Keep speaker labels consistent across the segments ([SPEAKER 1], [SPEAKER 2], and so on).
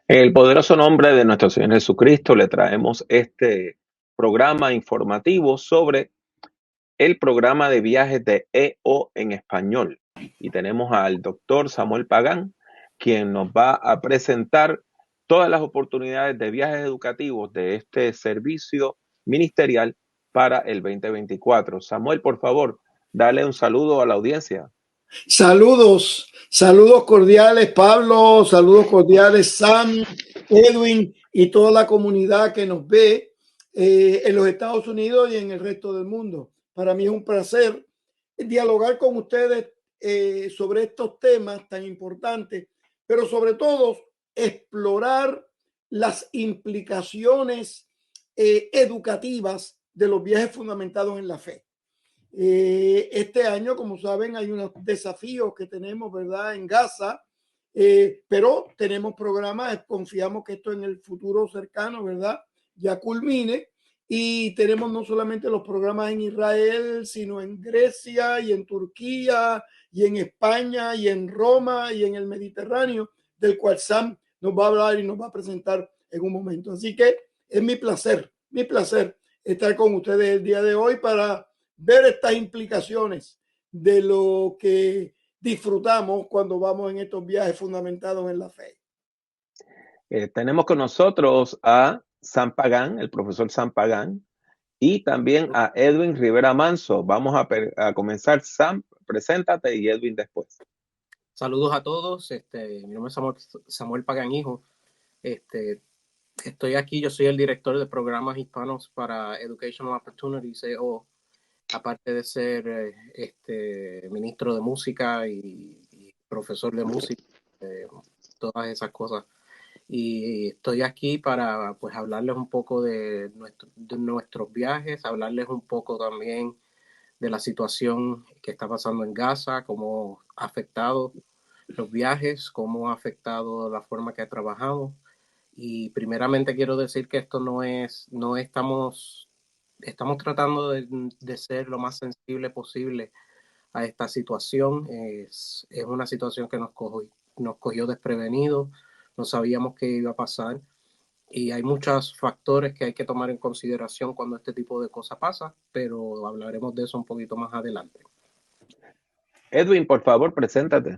[SPEAKER 1] En el poderoso nombre de nuestro Señor Jesucristo, le traemos este programa informativo sobre el programa de viajes de EO en español. Y tenemos al doctor Samuel Pagán, quien nos va a presentar todas las oportunidades de viajes educativos de este servicio ministerial para el 2024. Samuel, por favor, dale un saludo a la audiencia.
[SPEAKER 2] Saludos, saludos cordiales, Pablo, saludos cordiales, Sam, Edwin y toda la comunidad que nos ve en los Estados Unidos y en el resto del mundo. Para mí es un placer dialogar con ustedes sobre estos temas tan importantes, pero sobre todo explorar las implicaciones educativas de los viajes fundamentados en la fe. Este año, como saben, hay unos desafíos que tenemos, ¿verdad?, en Gaza, pero tenemos programas, confiamos que esto en el futuro cercano, ¿verdad?, ya culmine, y tenemos no solamente los programas en Israel, sino en Grecia y en Turquía y en España y en Roma y en el Mediterráneo, del cual Sam nos va a hablar y nos va a presentar en un momento. Así que es mi placer estar con ustedes el día de hoy para ver estas implicaciones de lo que disfrutamos cuando vamos en estos viajes fundamentados en la fe.
[SPEAKER 1] Tenemos con nosotros a Sam Pagán, el profesor Sam Pagán, y también a Edwin Rivera Manso. Vamos a comenzar. Sam, preséntate, y Edwin después.
[SPEAKER 3] Saludos a todos. Mi nombre es Samuel Pagán Hijo. Estoy aquí, yo soy el director de programas hispanos para Educational Opportunities, EO, aparte de ser ministro de música y profesor de música, todas esas cosas. Y estoy aquí para pues hablarles un poco de nuestros viajes, hablarles un poco también de la situación que está pasando en Gaza, cómo ha afectado los viajes, cómo ha afectado la forma que trabajamos. Y primeramente quiero decir que esto no estamos tratando de ser lo más sensible posible a esta situación. Es una situación que nos cogió desprevenidos, no sabíamos qué iba a pasar. Y hay muchos factores que hay que tomar en consideración cuando este tipo de cosas pasa, pero hablaremos de eso un poquito más adelante.
[SPEAKER 1] Edwin, por favor, preséntate.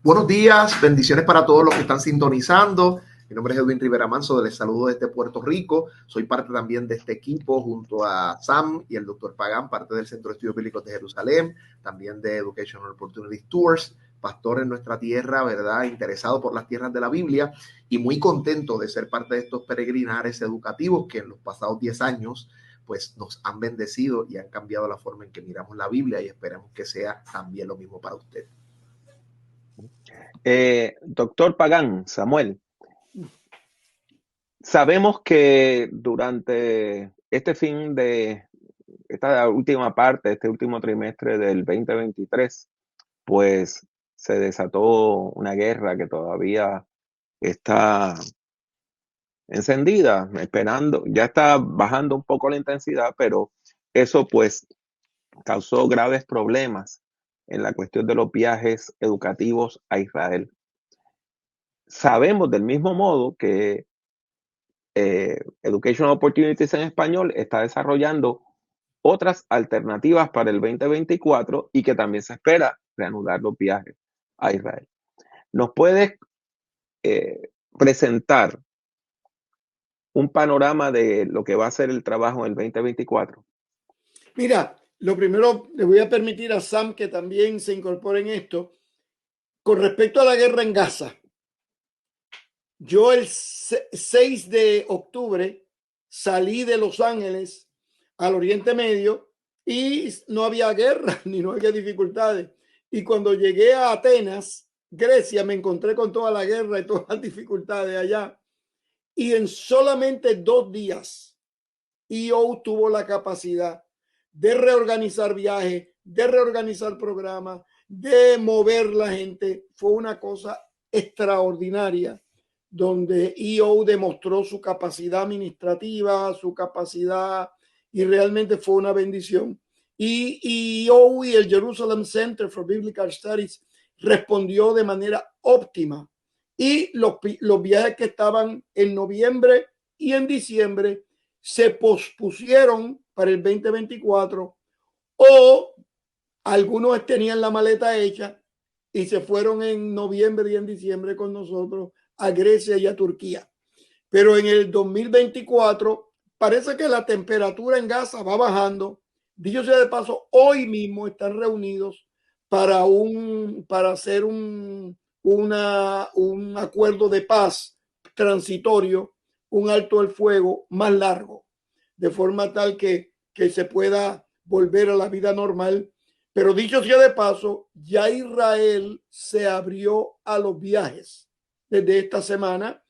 [SPEAKER 4] Buenos días, bendiciones para todos los que están sintonizando. Mi nombre es Edwin Rivera Manso, les saludo desde Puerto Rico. Soy parte también de este equipo junto a Sam y el doctor Pagán, parte del Centro de Estudios Bíblicos de Jerusalén, también de Educational Opportunities Tours, pastor en nuestra tierra, ¿verdad? Interesado por las tierras de la Biblia y muy contento de ser parte de estos peregrinares educativos que en los pasados 10 años pues nos han bendecido y han cambiado la forma en que miramos la Biblia, y esperamos que sea también lo mismo para usted.
[SPEAKER 1] Doctor Pagán, Samuel, sabemos que durante esta última parte, este último trimestre del 2023, pues se desató una guerra que todavía está encendida, esperando, ya está bajando un poco la intensidad, pero eso pues causó graves problemas en la cuestión de los viajes educativos a Israel. Sabemos del mismo modo que Educational Opportunities en español está desarrollando otras alternativas para el 2024 y que también se espera reanudar los viajes a Israel. ¿Nos puedes presentar un panorama de lo que va a ser el trabajo en el 2024?
[SPEAKER 2] Mira, lo primero, le voy a permitir a Sam que también se incorpore en esto. Con respecto a la guerra en Gaza, yo el 6 de octubre salí de Los Ángeles al Oriente Medio y no había guerra ni no había dificultades. Y cuando llegué a Atenas, Grecia, me encontré con toda la guerra y todas las dificultades allá. Y en solamente 2 días, EO tuvo la capacidad de reorganizar viajes, de reorganizar programas, de mover la gente. Fue una cosa extraordinaria, donde EO demostró su capacidad administrativa, su capacidad, y realmente fue una bendición. Y EO y el Jerusalem Center for Biblical Studies respondió de manera óptima y los viajes que estaban en noviembre y en diciembre se pospusieron para el 2024, o algunos tenían la maleta hecha y se fueron en noviembre y en diciembre con nosotros a Grecia y a Turquía. Pero en el 2024 parece que la temperatura en Gaza va bajando. Dicho sea de paso, hoy mismo están reunidos para hacer un acuerdo de paz transitorio, un alto el fuego más largo, de forma tal que se pueda volver a la vida normal. Pero dicho sea de paso, ya Israel se abrió a los viajes desde esta semana,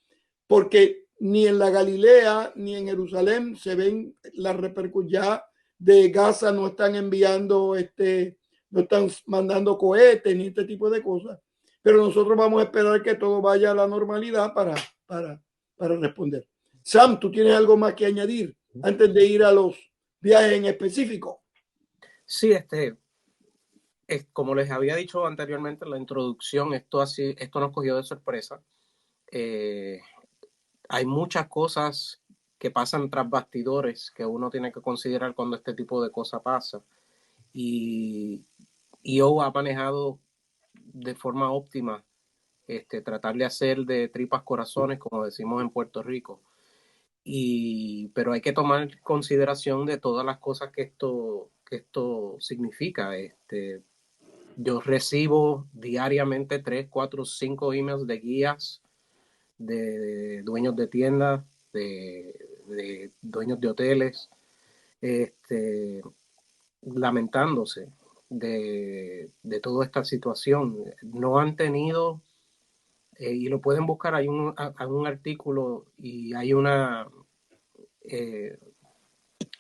[SPEAKER 2] porque ni en la Galilea ni en Jerusalén se ven las repercusiones. Ya de Gaza no están enviando, no están mandando cohetes ni este tipo de cosas, pero nosotros vamos a esperar que todo vaya a la normalidad para responder. Sam, ¿tú tienes algo más que añadir antes de ir a los viajes en específico?
[SPEAKER 3] Sí, como les había dicho anteriormente en la introducción, esto nos cogió de sorpresa. Hay muchas cosas que pasan tras bastidores que uno tiene que considerar cuando este tipo de cosas pasa. Y yo ha manejado de forma óptima tratar de hacer de tripas corazones, como decimos en Puerto Rico. Pero hay que tomar en consideración de todas las cosas que esto significa. Yo recibo diariamente 3, 4, 5 emails de guías, de dueños de tiendas, de dueños de hoteles, lamentándose de toda esta situación. No han tenido, y lo pueden buscar, hay un artículo y hay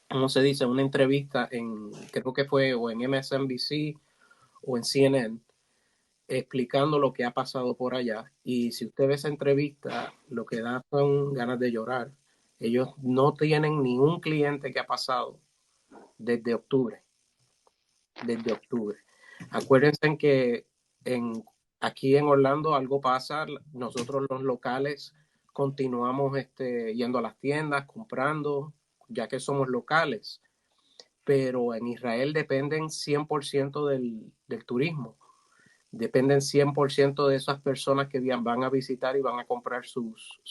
[SPEAKER 3] ¿cómo se dice? Una entrevista creo que fue o en MSNBC o en CNN, explicando lo que ha pasado por allá. Y si usted ve esa entrevista, lo que da son ganas de llorar. Ellos no tienen ni un cliente que ha pasado desde octubre. Acuérdense en que aquí en Orlando algo pasa, nosotros los locales continuamos yendo a las tiendas, comprando, ya que somos locales, pero en Israel dependen 100% del turismo, dependen 100% de esas personas que van a visitar y van a comprar sus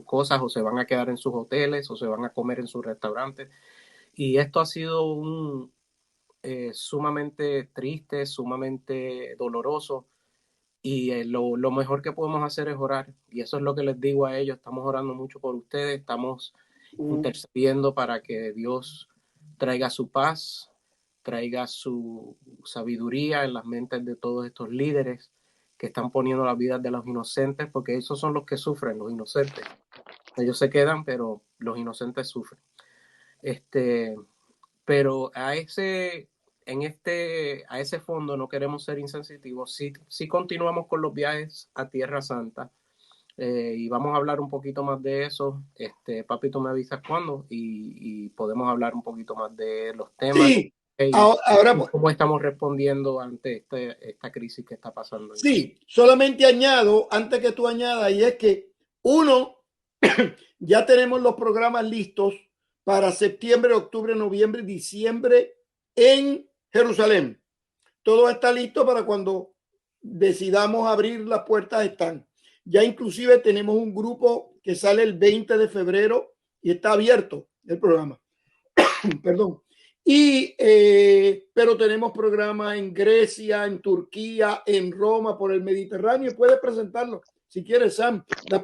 [SPEAKER 3] cosas, o se van a quedar en sus hoteles, o se van a comer en sus restaurantes. Y esto ha sido sumamente triste, sumamente doloroso, y lo mejor que podemos hacer es orar, y eso es lo que les digo a ellos. Estamos orando mucho por ustedes, estamos intercediendo para que Dios traiga su paz, traiga su sabiduría en las mentes de todos estos líderes que están poniendo las vidas de los inocentes, porque esos son los que sufren, los inocentes. Ellos se quedan, pero los inocentes sufren. Pero a ese fondo no queremos ser insensitivos. Sí continuamos con los viajes a Tierra Santa, y vamos a hablar un poquito más de eso. Papi, tú me avisas cuándo y podemos hablar un poquito más de los temas.
[SPEAKER 2] Sí, ahora
[SPEAKER 3] cómo estamos respondiendo ante esta crisis que está pasando.
[SPEAKER 2] Sí, solamente añado, antes que tú añadas, y es que ya tenemos los programas listos para septiembre, octubre, noviembre y diciembre en Jerusalén. Todo está listo para cuando decidamos abrir las puertas. Están. Ya inclusive tenemos un grupo que sale el 20 de febrero y está abierto el programa. Perdón. Pero tenemos programas en Grecia, en Turquía, en Roma, por el Mediterráneo, y puedes presentarlo si quieres, Sam,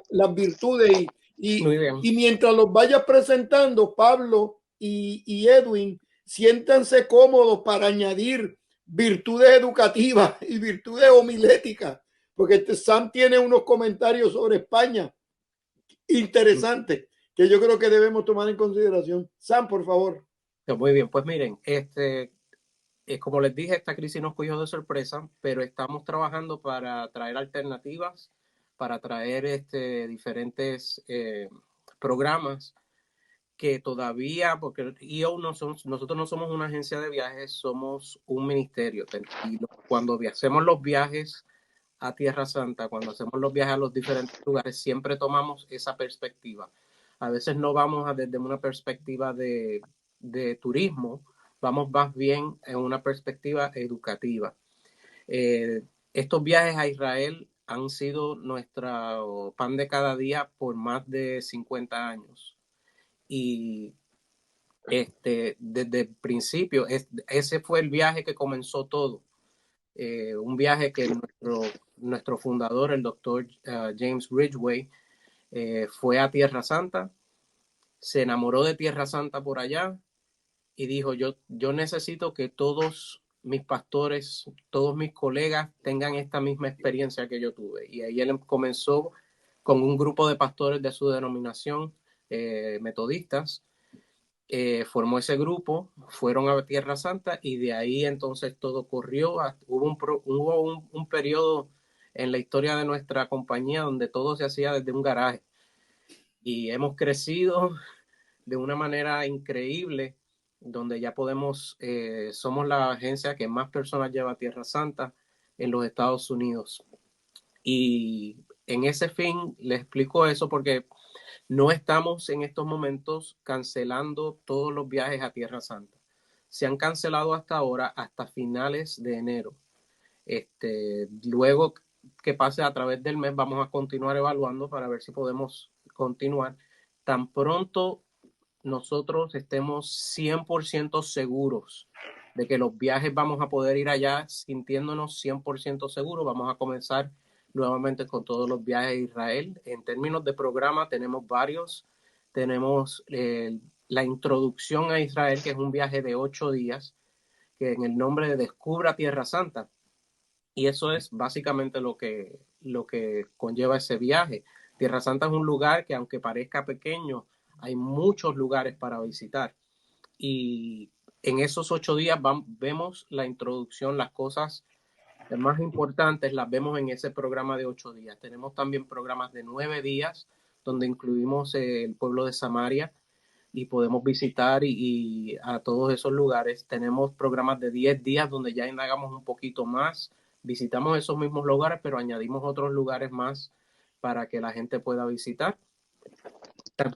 [SPEAKER 2] las virtudes. Y mientras los vayas presentando, Pablo y Edwin, siéntanse cómodos para añadir virtudes educativas y virtudes homiléticas, porque Sam tiene unos comentarios sobre España interesantes que yo creo que debemos tomar en consideración. Sam, por favor.
[SPEAKER 3] Muy bien, pues miren, como les dije, esta crisis nos cogió de sorpresa, pero estamos trabajando para traer alternativas, para traer diferentes programas que todavía, porque nosotros no somos una agencia de viajes, somos un ministerio. Y cuando hacemos los viajes a Tierra Santa, cuando hacemos los viajes a los diferentes lugares, siempre tomamos esa perspectiva. A veces no vamos desde una perspectiva de turismo, vamos más bien en una perspectiva educativa. Estos viajes a Israel han sido nuestro pan de cada día por más de 50 años. Y desde el principio, ese fue el viaje que comenzó todo. Un viaje que nuestro fundador, el doctor James Ridgway, fue a Tierra Santa, se enamoró de Tierra Santa por allá y dijo, yo necesito que todos mis pastores, todos mis colegas tengan esta misma experiencia que yo tuve. Y ahí él comenzó con un grupo de pastores de su denominación, metodistas, formó ese grupo, fueron a Tierra Santa y de ahí entonces todo corrió. Hubo un periodo en la historia de nuestra compañía donde todo se hacía desde un garaje y hemos crecido de una manera increíble, donde ya somos la agencia que más personas lleva a Tierra Santa en los Estados Unidos. Y en ese fin les explico eso porque no estamos en estos momentos cancelando todos los viajes a Tierra Santa. Se han cancelado hasta ahora, hasta finales de enero. Luego que pase a través del mes, vamos a continuar evaluando para ver si podemos continuar. Tan pronto nosotros estemos 100% seguros de que los viajes vamos a poder ir allá sintiéndonos 100% seguros, vamos a comenzar nuevamente con todos los viajes a Israel. En términos de programa tenemos varios. Tenemos la introducción a Israel, que es un viaje de 8 días, que en el nombre de Descubra Tierra Santa. Y eso es básicamente lo que conlleva ese viaje. Tierra Santa es un lugar que, aunque parezca pequeño, hay muchos lugares para visitar. Y en esos 8 días vemos la introducción, las cosas más importantes las vemos en ese programa de 8 días. Tenemos también programas de 9 días, donde incluimos el pueblo de Samaria y podemos visitar y a todos esos lugares. Tenemos programas de 10 días, donde ya indagamos un poquito más. Visitamos esos mismos lugares, pero añadimos otros lugares más para que la gente pueda visitar.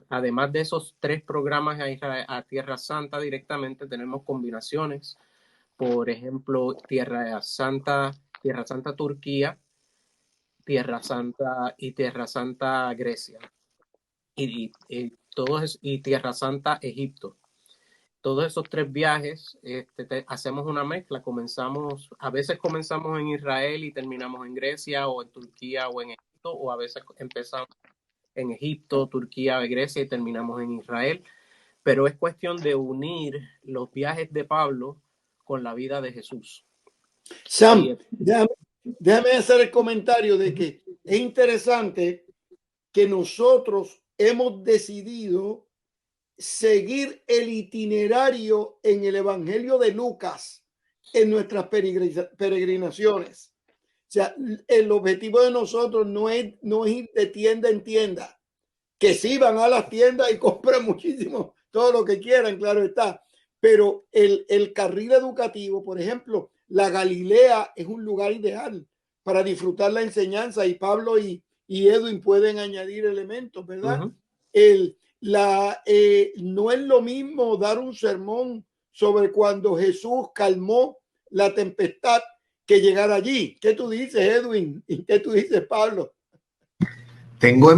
[SPEAKER 3] Además de esos 3 programas a Tierra Santa directamente, tenemos combinaciones. Por ejemplo, Tierra Santa Turquía, Tierra Santa Grecia y Tierra Santa Egipto. Todos esos 3 viajes hacemos una mezcla. A veces comenzamos en Israel y terminamos en Grecia o en Turquía o en Egipto, o a veces empezamos en Egipto, Turquía, Grecia y terminamos en Israel. Pero es cuestión de unir los viajes de Pablo con la vida de Jesús.
[SPEAKER 2] Sam, déjame hacer el comentario de que es interesante que nosotros hemos decidido seguir el itinerario en el Evangelio de Lucas en nuestras peregrinaciones. O sea, el objetivo de nosotros no es ir de tienda en tienda, que sí van a las tiendas y compran muchísimo, todo lo que quieran, claro está. Pero el carril educativo, por ejemplo, la Galilea es un lugar ideal para disfrutar la enseñanza y Pablo y Edwin pueden añadir elementos, ¿verdad? Uh-huh. No es lo mismo dar un sermón sobre cuando Jesús calmó la tempestad que llegar allí. ¿Qué tú dices, Edwin? ¿Y qué tú dices, Pablo?
[SPEAKER 4] Tengo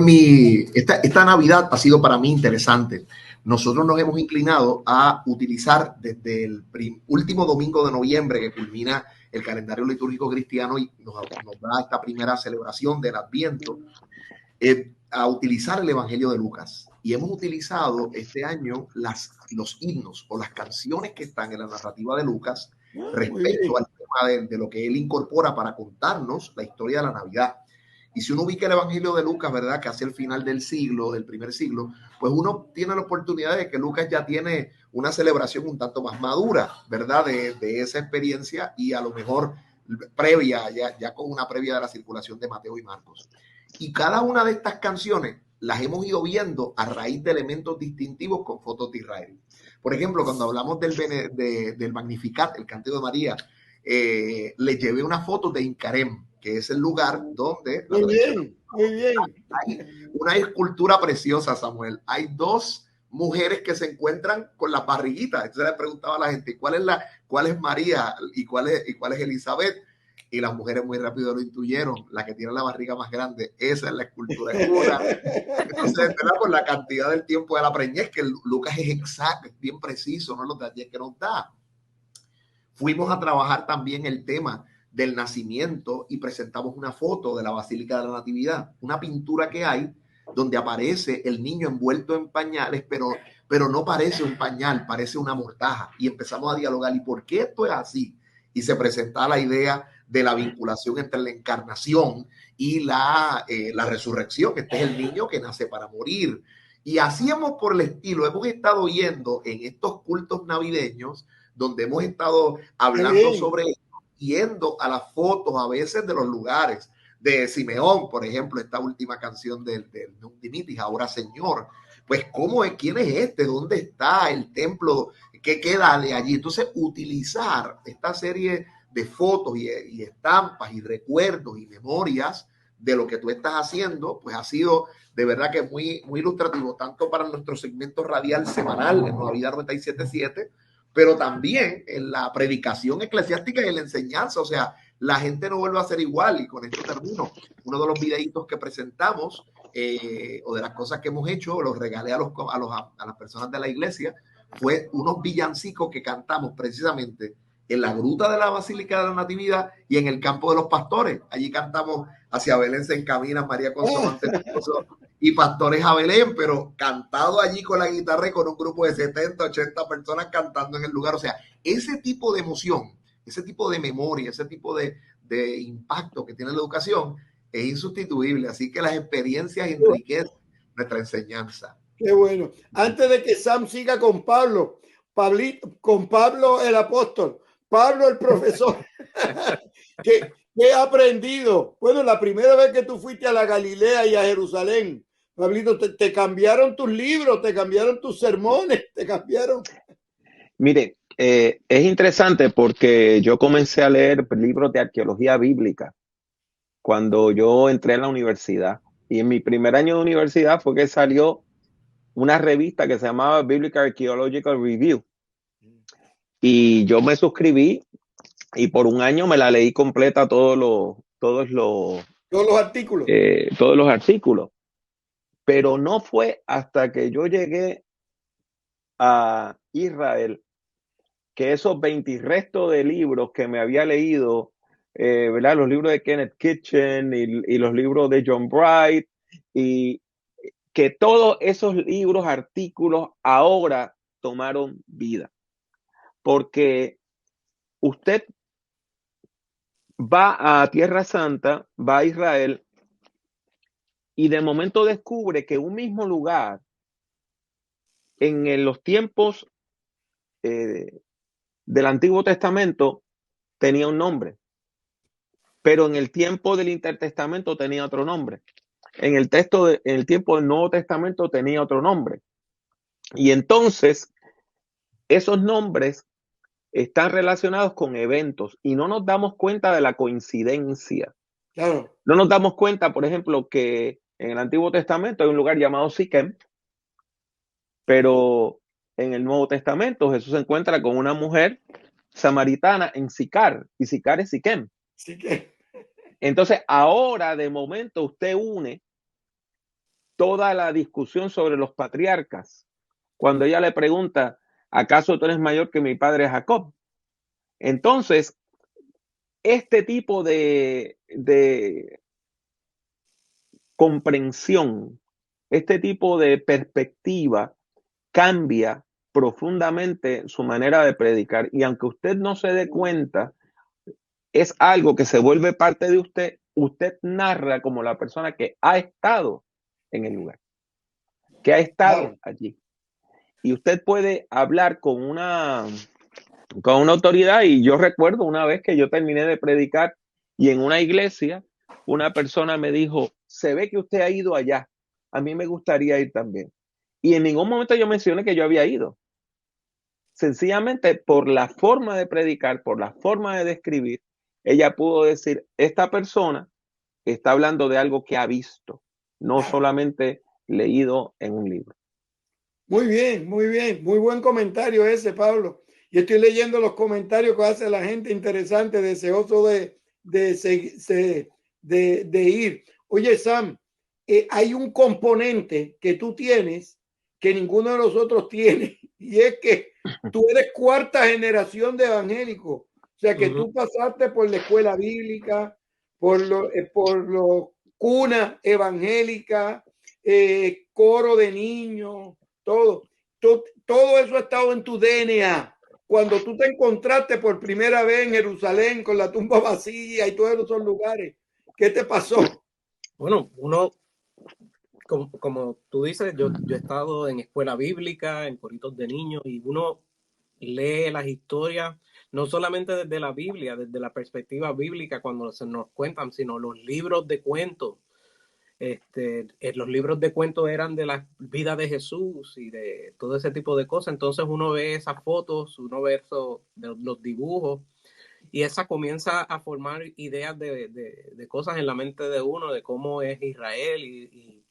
[SPEAKER 4] esta Navidad ha sido para mí interesante. Nosotros nos hemos inclinado a utilizar desde el último domingo de noviembre, que culmina el calendario litúrgico cristiano y nos da esta primera celebración del Adviento, a utilizar el Evangelio de Lucas. Y hemos utilizado este año los himnos o las canciones que están en la narrativa de Lucas respecto al tema de lo que él incorpora para contarnos la historia de la Navidad. Y si uno ubica el Evangelio de Lucas, ¿verdad?, que hacia el final del primer siglo, pues uno tiene la oportunidad de que Lucas ya tiene una celebración un tanto más madura, ¿verdad?, de esa experiencia y a lo mejor previa, ya con una previa de la circulación de Mateo y Marcos. Y cada una de estas canciones las hemos ido viendo a raíz de elementos distintivos con fotos de Israel. Por ejemplo, cuando hablamos del Magnificat, el Cántico de María, les llevé una foto de Incarem, que es el lugar donde
[SPEAKER 2] muy bien, muy bien.
[SPEAKER 4] Hay una escultura preciosa, Samuel. Hay dos mujeres que se encuentran con las barriguitas. Entonces le preguntaba a la gente, ¿cuál es María y cuál es Elizabeth? Y las mujeres muy rápido lo intuyeron. La que tiene la barriga más grande, esa es la escultura. Entonces, ¿verdad? Por la cantidad del tiempo de la preñez, que Lucas es exacto, es bien preciso, no los detalles que nos da. Fuimos a trabajar también el tema del nacimiento y presentamos una foto de la Basílica de la Natividad, una pintura que hay donde aparece el niño envuelto en pañales, pero no parece un pañal, parece una mortaja. Y empezamos a dialogar, ¿y por qué esto es así? Y se presenta la idea de la vinculación entre la encarnación y la resurrección. Este es el niño que nace para morir. Y hacíamos por el estilo, hemos estado yendo en estos cultos navideños, donde hemos estado hablando sobre, yendo a las fotos a veces de los lugares, de Simeón, por ejemplo, esta última canción del Dimitis, Ahora Señor. Pues, ¿cómo es? ¿Quién es este? ¿Dónde está el templo? ¿Qué queda de allí? Entonces, utilizar esta serie de fotos y estampas y recuerdos y memorias de lo que tú estás haciendo, pues ha sido de verdad que muy, muy ilustrativo, tanto para nuestro segmento radial semanal en Nueva Vida 97.7, pero también en la predicación eclesiástica y en la enseñanza. O sea, la gente no vuelve a ser igual. Y con esto termino. Uno de los videitos que presentamos o de las cosas que hemos hecho, los regalé a las personas de la iglesia, fue unos villancicos que cantamos precisamente en la gruta de la Basílica de la Natividad y en el campo de los pastores. Allí cantamos Hacia Belén se encamina María Consumante y Pastores a Belén, pero cantado allí con la guitarra y con un grupo de 70, 80 personas cantando en el lugar. O sea, ese tipo de emoción, ese tipo de memoria, ese tipo de impacto que tiene la educación es insustituible. Así que las experiencias enriquecen nuestra enseñanza.
[SPEAKER 2] Qué bueno. Antes de que Sam siga con Pablo, con Pablo el apóstol, Pablo el profesor, ¿qué ha aprendido? Bueno, la primera vez que tú fuiste a la Galilea y a Jerusalén, Pablito, te cambiaron tus libros, te cambiaron tus sermones, te cambiaron.
[SPEAKER 1] Mire, es interesante porque yo comencé a leer libros de arqueología bíblica cuando yo entré en la universidad. Y en mi primer año de universidad fue que salió una revista que se llamaba Biblical Archaeological Review. Y yo me suscribí y por un año me la leí completa todos los
[SPEAKER 2] artículos.
[SPEAKER 1] Todos los artículos. Pero no fue hasta que yo llegué a Israel que esos 20 restos de libros que me había leído, ¿verdad? Los libros de Kenneth Kitchen y los libros de John Bright, y que todos esos libros, artículos, ahora tomaron vida. Porque usted va a Tierra Santa, va a Israel, y de momento descubre que un mismo lugar, en los tiempos del Antiguo Testamento, tenía un nombre, pero en el tiempo del Intertestamento tenía otro nombre. En el tiempo del Nuevo Testamento tenía otro nombre. Y entonces, esos nombres están relacionados con eventos y no nos damos cuenta de la coincidencia.
[SPEAKER 2] Claro.
[SPEAKER 1] No nos damos cuenta, por ejemplo, que en el Antiguo Testamento hay un lugar llamado Siquem, pero en el Nuevo Testamento Jesús se encuentra con una mujer samaritana en Sicar, y Sicar es Siquem. Entonces, ahora de momento usted une toda la discusión sobre los patriarcas. Cuando ella le pregunta, ¿acaso tú eres mayor que mi padre Jacob? Entonces, este tipo de comprensión, este tipo de perspectiva cambia profundamente su manera de predicar. Y aunque usted no se dé cuenta, es algo que se vuelve parte de usted. Usted narra como la persona que ha estado en el lugar, que ha estado allí. Y usted puede hablar con una autoridad. Y yo recuerdo una vez que yo terminé de predicar y en una iglesia una persona me dijo, se ve que usted ha ido allá, a mí me gustaría ir también. Y en ningún momento yo mencioné que yo había ido. sencillamente por la forma de predicar, por la forma de describir, ella pudo decir, esta persona está hablando de algo que ha visto, no solamente leído en un libro.
[SPEAKER 2] Muy bien, muy bien. Muy buen comentario ese, Pablo. Y estoy leyendo los comentarios que hace la gente interesante, deseoso de ir. Oye, Sam, hay un componente que tú tienes que ninguno de nosotros tiene, y es que tú eres cuarta generación de evangélicos. O sea, que tú pasaste por la escuela bíblica, por los cuna evangélica, coro de niños, todo. Todo eso ha estado en tu DNA. Cuando tú te encontraste por primera vez en Jerusalén con la tumba vacía y todos esos lugares, ¿qué te pasó?
[SPEAKER 3] Bueno, uno, como tú dices, yo he estado en escuela bíblica, en coritos de niños, y uno lee las historias, no solamente desde la Biblia, desde la perspectiva bíblica cuando se nos cuentan, sino los libros de cuentos. Los libros de cuentos eran de la vida de Jesús y de todo ese tipo de cosas. Entonces uno ve esas fotos, uno ve los dibujos, y esa comienza a formar ideas de cosas en la mente de uno, de cómo es Israel. Y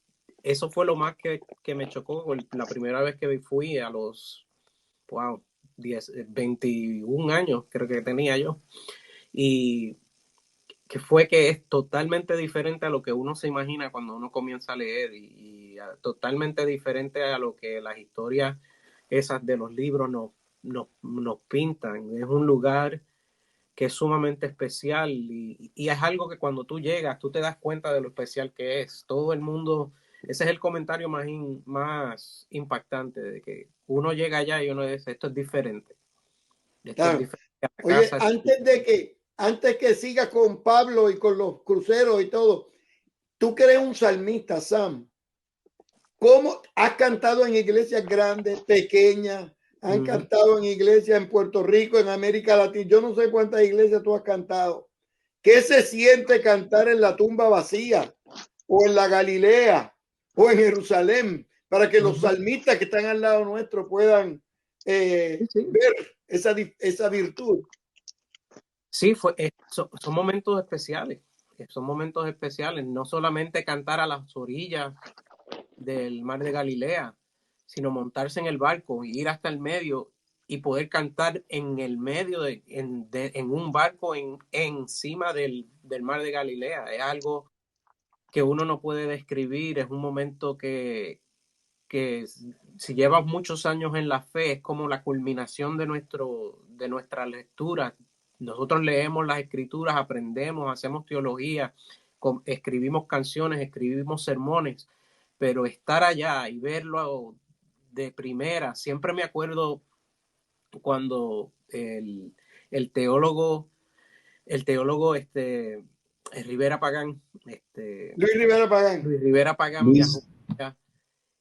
[SPEAKER 3] eso fue lo más que me chocó la primera vez que fui a los, wow, 21 años, creo que tenía yo. Y que es totalmente diferente a lo que uno se imagina cuando uno comienza a leer, y totalmente diferente a lo que las historias esas de los libros nos pintan. Es un lugar que es sumamente especial, y es algo que cuando tú llegas, tú te das cuenta de lo especial que es. Todo el mundo, ese es el comentario más impactante, de que uno llega allá y uno dice, esto es diferente. Esto es
[SPEAKER 2] Claro.
[SPEAKER 3] diferente a la
[SPEAKER 2] Oye,
[SPEAKER 3] casa.
[SPEAKER 2] antes que siga con Pablo y con los cruceros y todo, tú que eres un salmista, Sam, ¿cómo has cantado en iglesias grandes, pequeñas? Han cantado en iglesias en Puerto Rico, en América Latina. Yo no sé cuántas iglesias tú has cantado. ¿Qué se siente cantar en la tumba vacía o en la Galilea o en Jerusalén para que los salmistas que están al lado nuestro puedan ver esa virtud?
[SPEAKER 3] Sí, son momentos especiales. Son momentos especiales. No solamente cantar a las orillas del mar de Galilea, sino montarse en el barco, ir hasta el medio y poder cantar en el medio en un barco encima del mar de Galilea. Es algo que uno no puede describir. Es un momento que si llevas muchos años en la fe, es como la culminación de nuestra lectura. Nosotros leemos las escrituras, aprendemos, hacemos teología, escribimos canciones, escribimos sermones, pero estar allá y verlo de primera, siempre me acuerdo cuando el teólogo, Rivera Pagán, Luis Rivera Pagán viajó allá,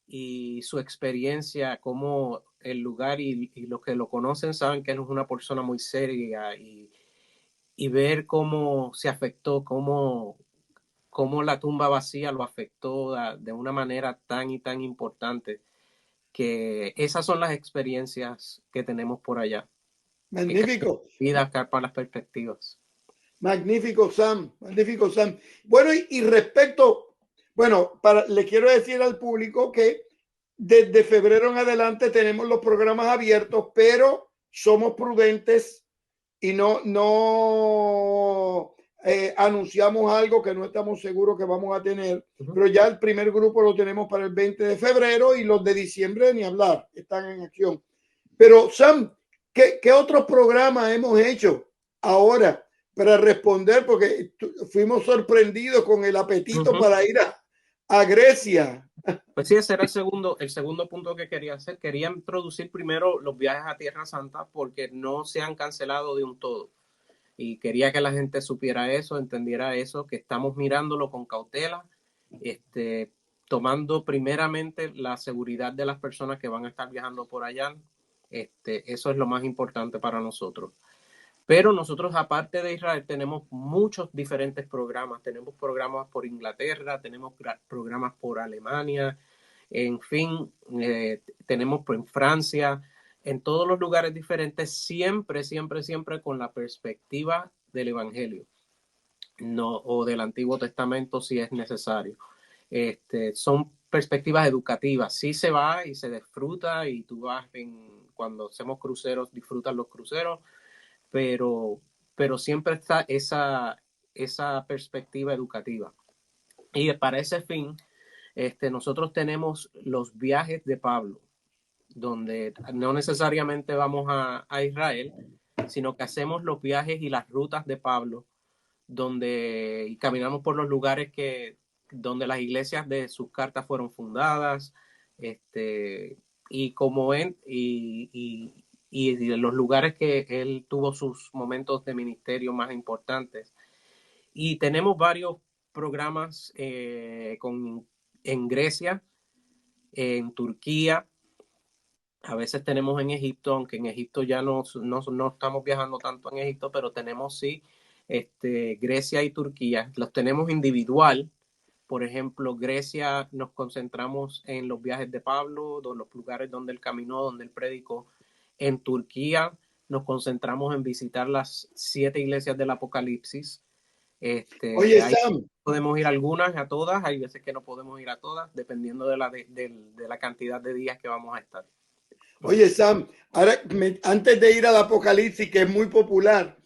[SPEAKER 3] y su experiencia, como el lugar, y los que lo conocen saben que él es una persona muy seria, y ver cómo se afectó, cómo la tumba vacía lo afectó de una manera tan y tan importante, que esas son las experiencias que tenemos por allá.
[SPEAKER 2] Magnífico.
[SPEAKER 3] Vida para las perspectivas.
[SPEAKER 2] Magnífico, Sam. Magnífico, Sam. Bueno, y respecto, bueno, le quiero decir al público que desde febrero en adelante tenemos los programas abiertos, pero somos prudentes y no anunciamos algo que no estamos seguros que vamos a tener. Pero ya el primer grupo lo tenemos para el 20 de febrero y los de diciembre ni hablar, están en acción. Pero Sam, ¿qué otros programas hemos hecho ahora para responder? Porque fuimos sorprendidos con el apetito para ir a Grecia.
[SPEAKER 3] Pues sí, ese era el segundo punto que quería hacer. Quería introducir primero los viajes a Tierra Santa, porque no se han cancelado de un todo. Y quería que la gente supiera eso, entendiera eso, que estamos mirándolo con cautela, tomando primeramente la seguridad de las personas que van a estar viajando por allá. Eso es lo más importante para nosotros. Pero nosotros, aparte de Israel, tenemos muchos diferentes programas. Tenemos programas por Inglaterra, tenemos programas por Alemania, en fin, tenemos en Francia, en todos los lugares diferentes, siempre con la perspectiva del Evangelio, no, o del Antiguo Testamento si es necesario. Son perspectivas educativas. Sí se va y se disfruta, y tú vas cuando hacemos cruceros, disfrutas los cruceros, pero siempre está esa perspectiva educativa. Y para ese fin, nosotros tenemos los viajes de Pablo, donde no necesariamente vamos a Israel, sino que hacemos los viajes y las rutas de Pablo, donde caminamos por los lugares donde las iglesias de sus cartas fueron fundadas, y los lugares que él tuvo sus momentos de ministerio más importantes. Y tenemos varios programas en Grecia, en Turquía, a veces tenemos en Egipto, aunque en Egipto ya no estamos viajando tanto en Egipto, pero tenemos sí Grecia y Turquía. Los tenemos individual. Por ejemplo, Grecia nos concentramos en los viajes de Pablo, los lugares donde él caminó, donde él predicó. En Turquía nos concentramos en visitar las 7 iglesias del Apocalipsis.
[SPEAKER 2] Oye, Sam,
[SPEAKER 3] podemos ir a todas, hay veces que no podemos ir a todas, dependiendo de la cantidad de días que vamos a estar.
[SPEAKER 2] Oye, Sam, ahora antes de ir al Apocalipsis, que es muy popular,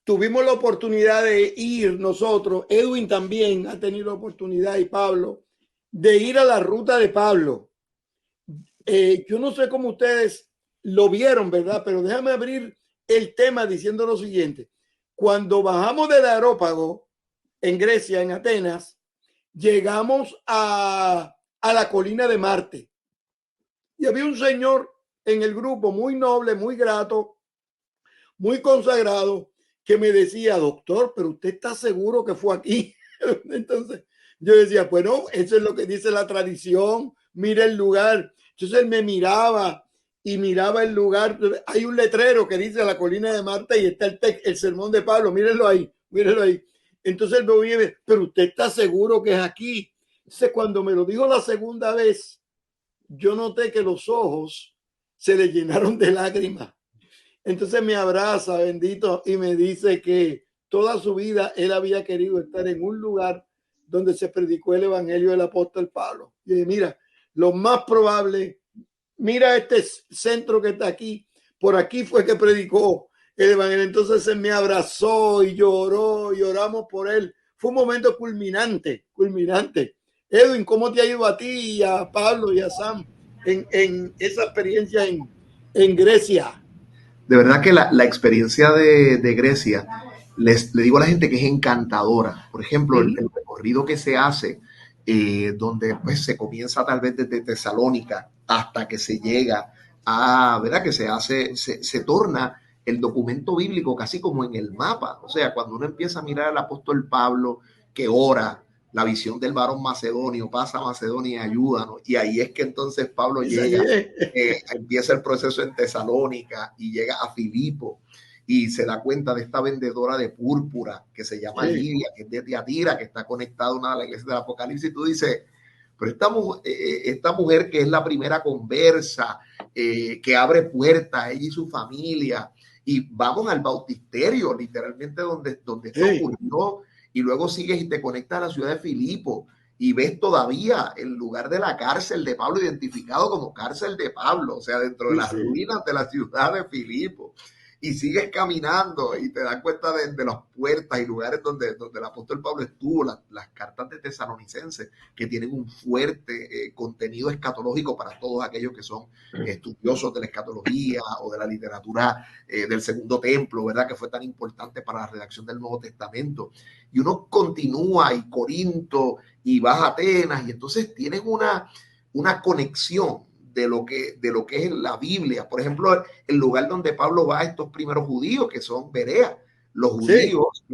[SPEAKER 2] tuvimos la oportunidad de ir nosotros, Edwin también ha tenido la oportunidad, y Pablo, de ir a la ruta de Pablo. Yo no sé cómo ustedes lo vieron, ¿verdad? Pero déjame abrir el tema diciendo lo siguiente. Cuando bajamos del Areópago en Grecia, en Atenas, llegamos a la colina de Marte. Y había un señor en el grupo muy noble, muy grato, muy consagrado, que me decía, doctor, pero usted está seguro que fue aquí. Entonces yo decía, bueno, eso es lo que dice la tradición, mira el lugar. Entonces él me miraba y miraba el lugar. Hay un letrero que dice la colina de Marte y está el sermón de Pablo, mírenlo ahí, mírenlo ahí. Entonces él me oye, pero usted está seguro que es aquí. Entonces cuando me lo dijo la segunda vez, yo noté que los ojos se le llenaron de lágrimas. Entonces me abraza, bendito, y me dice que toda su vida él había querido estar en un lugar donde se predicó el evangelio del apóstol Pablo. Y dije, mira, lo más probable, mira este centro que está aquí, por aquí fue que predicó el evangelio. Entonces se me abrazó y lloró, y oramos por él. Fue un momento culminante. Edwin, ¿cómo te ha ido a ti y a Pablo y a Sam en esa experiencia en Grecia?
[SPEAKER 4] De verdad que la experiencia de Grecia, le digo a la gente que es encantadora. Por ejemplo, el recorrido que se hace, donde pues se comienza tal vez desde Tesalónica hasta que se llega a, ¿verdad? Que se torna el documento bíblico casi como en el mapa. O sea, cuando uno empieza a mirar al apóstol Pablo que ora, la visión del varón macedonio, pasa a Macedonia y ayúdanos. Y ahí es que entonces Pablo llega, empieza el proceso en Tesalónica y llega a Filipo y se da cuenta de esta vendedora de púrpura que se llama Lidia, que es de Tiatira, que está conectada a una de las iglesias del Apocalipsis. Y tú dices, pero esta mujer que es la primera conversa, que abre puertas, ella y su familia, y vamos al bautisterio, literalmente donde esto ocurrió. Y luego sigues y te conectas a la ciudad de Filipo y ves todavía el lugar de la cárcel de Pablo identificado como cárcel de Pablo, o sea, dentro de las ruinas de la ciudad de Filipo. Y sigues caminando y te das cuenta de las puertas y lugares donde el apóstol Pablo estuvo, las cartas de Tesalonicenses, que tienen un fuerte contenido escatológico para todos aquellos que son estudiosos de la escatología o de la literatura del Segundo Templo, ¿verdad? Que fue tan importante para la redacción del Nuevo Testamento. Y uno continúa y Corinto y vas a Atenas y entonces tienes una conexión de lo que es la Biblia. Por ejemplo, el lugar donde Pablo va a estos primeros judíos, que son Berea. Los judíos,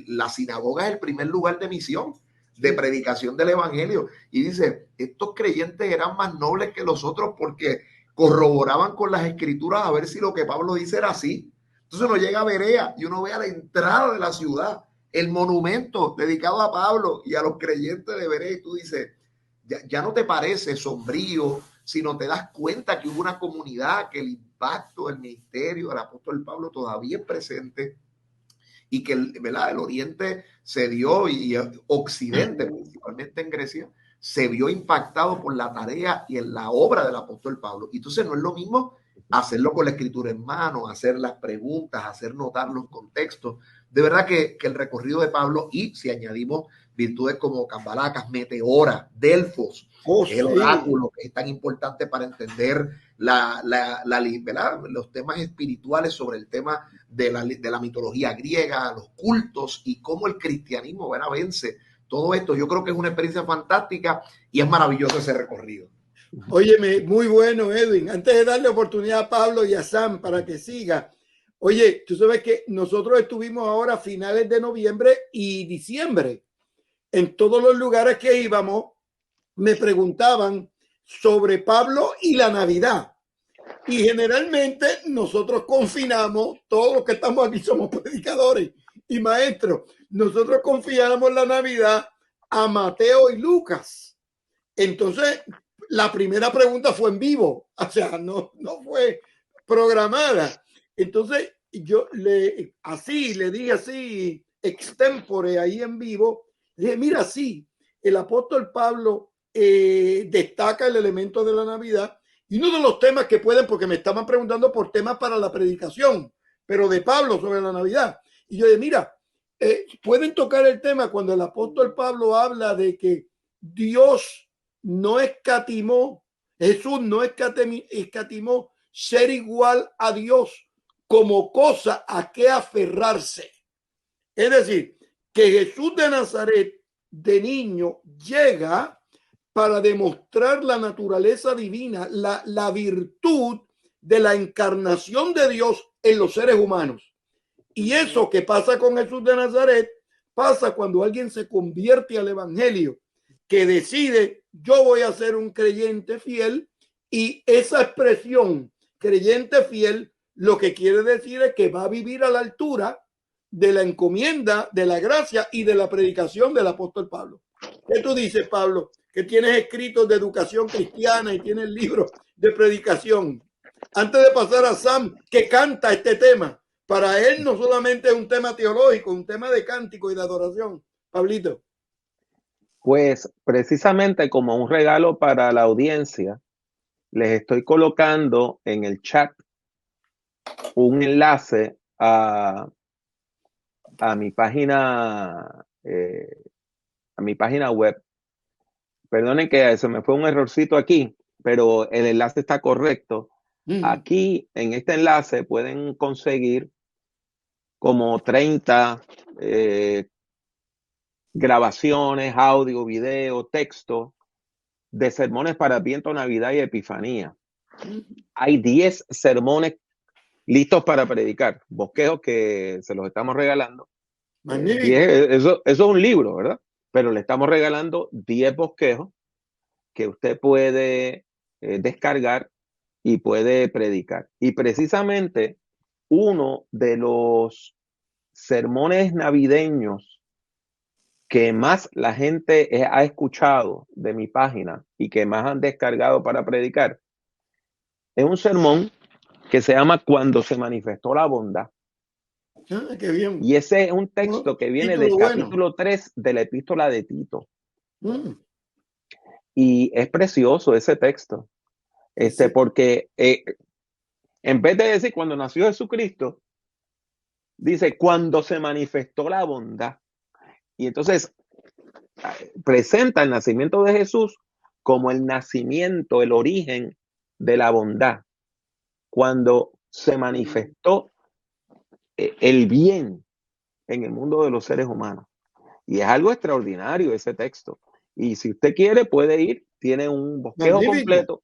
[SPEAKER 4] la sinagoga es el primer lugar de misión, de predicación del evangelio. Y dice, estos creyentes eran más nobles que los otros porque corroboraban con las escrituras a ver si lo que Pablo dice era así. Entonces uno llega a Berea y uno ve a la entrada de la ciudad el monumento dedicado a Pablo y a los creyentes de Berea y tú dices, ya no te parece sombrío, sino te das cuenta que hubo una comunidad, que el impacto del ministerio del apóstol Pablo todavía es presente y que ¿verdad? El Oriente se dio y Occidente, principalmente en Grecia, se vio impactado por la tarea y en la obra del apóstol Pablo. Y entonces no es lo mismo hacerlo con la escritura en mano, hacer las preguntas, hacer notar los contextos. De verdad que el recorrido de Pablo, y si añadimos virtudes como Cambalacas, Meteora, Delfos, el oráculo, que es tan importante para entender los temas espirituales sobre el tema de la mitología griega, los cultos y cómo el cristianismo vence todo esto. Yo creo que es una experiencia fantástica y es maravilloso ese recorrido.
[SPEAKER 2] Óyeme, muy bueno, Edwin. Antes de darle oportunidad a Pablo y a Sam para que siga, oye, tú sabes que nosotros estuvimos ahora a finales de noviembre y diciembre. En todos los lugares que íbamos, me preguntaban sobre Pablo y la Navidad. Y generalmente nosotros confinamos, todos los que estamos aquí somos predicadores y maestros, nosotros confinamos la Navidad a Mateo y Lucas. Entonces, la primera pregunta fue en vivo, o sea, no fue programada. Entonces, yo le dije así, extempore, ahí en vivo, le dije, mira, sí, el apóstol Pablo destaca el elemento de la Navidad. Y uno de los temas que pueden, porque me estaban preguntando por temas para la predicación, pero de Pablo sobre la Navidad. Y yo dije, mira, pueden tocar el tema cuando el apóstol Pablo habla de que Dios no escatimó, Jesús no escatimó ser igual a Dios como cosa a que aferrarse. Es decir, que Jesús de Nazaret, de niño, llega para demostrar la naturaleza divina, la virtud de la encarnación de Dios en los seres humanos. Y eso que pasa con Jesús de Nazaret, pasa cuando alguien se convierte al evangelio, que decide, yo voy a ser un creyente fiel, y esa expresión, creyente fiel, lo que quiere decir es que va a vivir a la altura de la encomienda, de la gracia y de la predicación del apóstol Pablo. ¿Qué tú dices, Pablo? Que tienes escritos de educación cristiana y tienes libros de predicación. Antes de pasar a Sam, que canta este tema, para él no solamente es un tema teológico, un tema de cántico y de adoración. Pablito.
[SPEAKER 1] Pues precisamente como un regalo para la audiencia, les estoy colocando en el chat un enlace a mi página web. Perdonen que se me fue un errorcito aquí, pero el enlace está correcto. Aquí en este enlace pueden conseguir como 30 grabaciones, audio, video, texto de sermones para Adviento, Navidad y Epifanía. Hay 10 sermones listos para predicar, bosquejos que se los estamos regalando. 10, eso es un libro, ¿verdad? Pero le estamos regalando 10 bosquejos que usted puede descargar y puede predicar. Y precisamente uno de los sermones navideños que más la gente ha escuchado de mi página y que más han descargado para predicar es un sermón que se llama Cuando se manifestó la bondad.
[SPEAKER 2] Qué bien.
[SPEAKER 1] Y ese es un texto que viene del capítulo 3 de la epístola de Tito. Y es precioso ese texto, sí. Porque en vez de decir cuando nació Jesucristo, dice cuando se manifestó la bondad. Y entonces presenta el nacimiento de Jesús como el nacimiento, el origen de la bondad. Cuando se manifestó el bien en el mundo de los seres humanos. Y es algo extraordinario ese texto. Y si usted quiere, puede ir, tiene un bosquejo completo.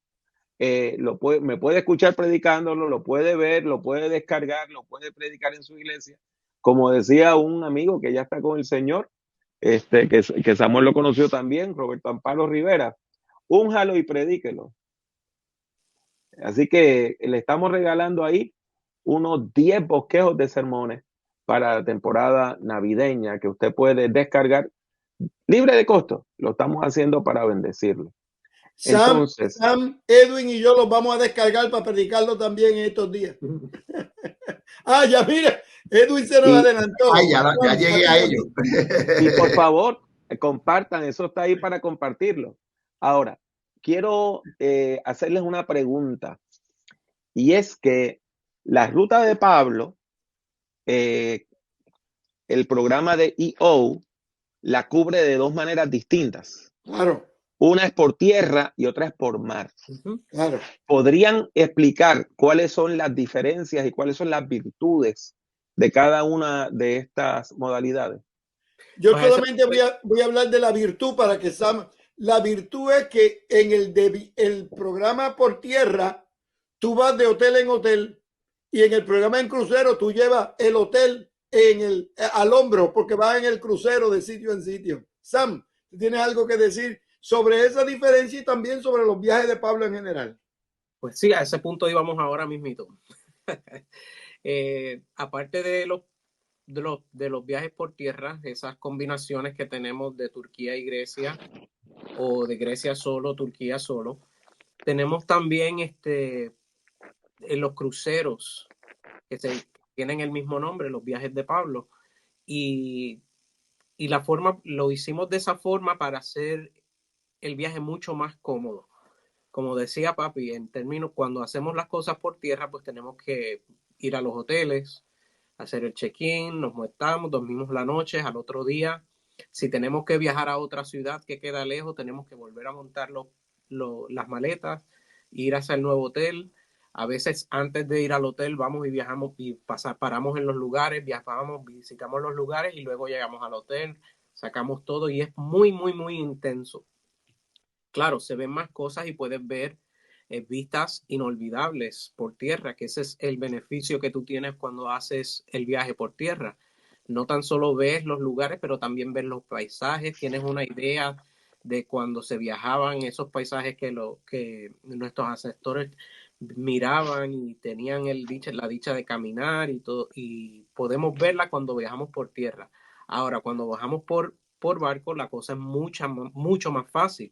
[SPEAKER 1] Me puede escuchar predicándolo, lo puede ver, lo puede descargar, lo puede predicar en su iglesia. Como decía un amigo que ya está con el Señor, que Samuel lo conoció también, Roberto Amparo Rivera, únjalo y predíquelo. Así que le estamos regalando ahí unos 10 bosquejos de sermones para la temporada navideña que usted puede descargar libre de costo. Lo estamos haciendo para bendecirlo. Entonces,
[SPEAKER 2] Sam, Edwin y yo los vamos a descargar para predicarlo también en estos días. Ya mira, Edwin se nos adelantó.
[SPEAKER 4] Ya llegué a ello.
[SPEAKER 1] Y por favor, compartan, eso está ahí para compartirlo. Ahora, quiero hacerles una pregunta, y es que la ruta de Pablo, el programa de EO, la cubre de dos maneras distintas.
[SPEAKER 2] Claro.
[SPEAKER 1] Una es por tierra y otra es por mar.
[SPEAKER 2] Claro.
[SPEAKER 1] ¿Podrían explicar cuáles son las diferencias y cuáles son las virtudes de cada una de estas modalidades?
[SPEAKER 2] Yo solamente voy a hablar de la virtud para que Sam. La virtud es que en el programa por tierra, tú vas de hotel en hotel, y en el programa en crucero tú llevas el hotel al hombro porque vas en el crucero de sitio en sitio. Sam, ¿tienes algo que decir sobre esa diferencia y también sobre los viajes de Pablo en general?
[SPEAKER 3] Pues sí, a ese punto íbamos ahora mismito. Aparte de los viajes por tierra, esas combinaciones que tenemos de Turquía y Grecia, o de Grecia solo, Turquía solo, tenemos también en los cruceros que tienen el mismo nombre, los viajes de Pablo, y la forma, lo hicimos de esa forma para hacer el viaje mucho más cómodo. Como decía papi, en términos, cuando hacemos las cosas por tierra, pues tenemos que ir a los hoteles, hacer el check-in, nos muestamos, dormimos la noche, al otro día, si tenemos que viajar a otra ciudad que queda lejos, tenemos que volver a montar las maletas, ir hacia el nuevo hotel. A veces antes de ir al hotel vamos y viajamos y paramos en los lugares, viajamos, visitamos los lugares y luego llegamos al hotel, sacamos todo y es muy, muy, muy intenso. Claro, se ven más cosas y puedes ver vistas inolvidables por tierra, que ese es el beneficio que tú tienes cuando haces el viaje por tierra. No tan solo ves los lugares, pero también ves los paisajes, tienes una idea de cuando se viajaban, esos paisajes que nuestros ancestores miraban y tenían la dicha de caminar y todo, y podemos verla cuando viajamos por tierra. Ahora, cuando viajamos por barco, la cosa es mucho más fácil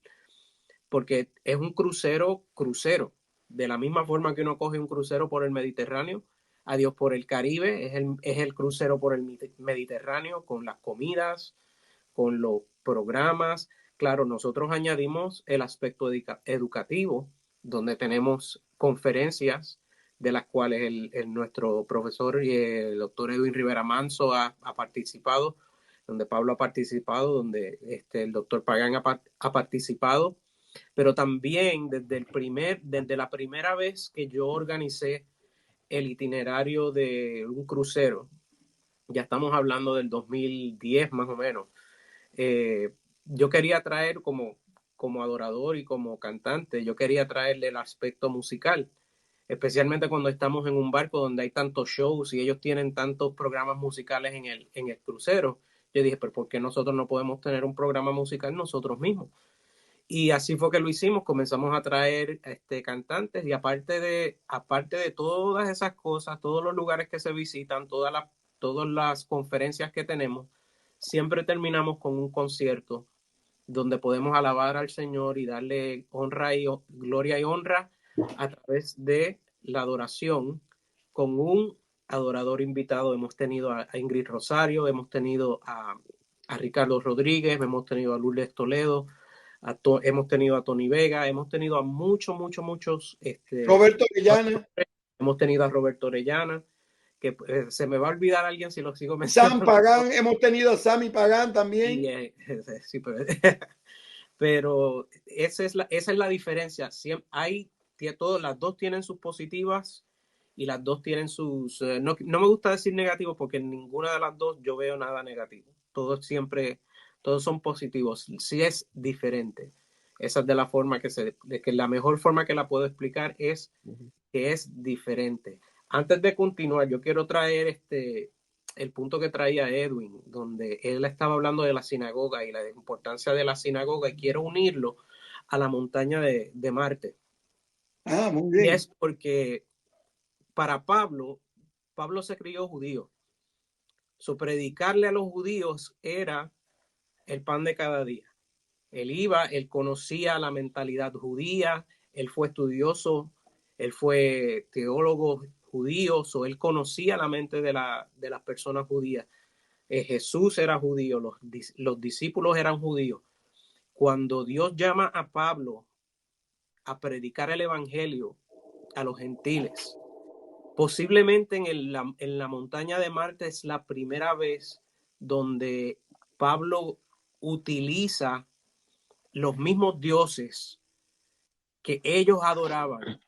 [SPEAKER 3] porque es un crucero, de la misma forma que uno coge un crucero por el Mediterráneo, adiós por el Caribe, es el crucero por el Mediterráneo, con las comidas, con los programas. Claro, nosotros añadimos el aspecto educativo, donde tenemos conferencias de las cuales nuestro profesor y el doctor Edwin Rivera Manso ha participado, donde Pablo ha participado, donde el doctor Pagán ha participado, pero también desde la primera vez que yo organicé el itinerario de un crucero, ya estamos hablando del 2010 más o menos, yo quería traer como adorador y como cantante, yo quería traerle el aspecto musical, especialmente cuando estamos en un barco donde hay tantos shows y ellos tienen tantos programas musicales en el crucero. Yo dije, pero ¿por qué nosotros no podemos tener un programa musical nosotros mismos? Y así fue que lo hicimos, comenzamos a traer cantantes y aparte de todas esas cosas, todos los lugares que se visitan, todas las conferencias que tenemos, siempre terminamos con un concierto donde podemos alabar al Señor y darle gloria y honra a través de la adoración con un adorador invitado. Hemos tenido a Ingrid Rosario, hemos tenido a Ricardo Rodríguez, hemos tenido a Lourdes Toledo, hemos tenido a Tony Vega, hemos tenido a muchos.
[SPEAKER 2] Roberto Orellana.
[SPEAKER 3] Hemos tenido a Roberto Orellana, que se me va a olvidar alguien si lo sigo mencionando.
[SPEAKER 2] Sam Pagán, hemos tenido a Sammy Pagán también.
[SPEAKER 3] Sí, pero esa es la diferencia. Las dos tienen sus positivas y las dos tienen sus... no me gusta decir negativos porque en ninguna de las dos yo veo nada negativo. Todos son positivos. Sí es diferente. Esa es de la mejor forma que la puedo explicar es que es diferente. Antes de continuar, yo quiero traer el punto que traía Edwin, donde él estaba hablando de la sinagoga y la importancia de la sinagoga, y quiero unirlo a la montaña de Marte.
[SPEAKER 2] Muy bien.
[SPEAKER 3] Y es porque para Pablo se crió judío. Predicarle a los judíos era el pan de cada día. Él iba, él conocía la mentalidad judía, él fue estudioso, él fue teólogo judío, so él conocía la mente de las personas judías. Jesús era judío, los discípulos eran judíos. Cuando Dios llama a Pablo a predicar el evangelio a los gentiles, posiblemente en la montaña de Marte es la primera vez donde Pablo utiliza los mismos dioses que ellos adoraban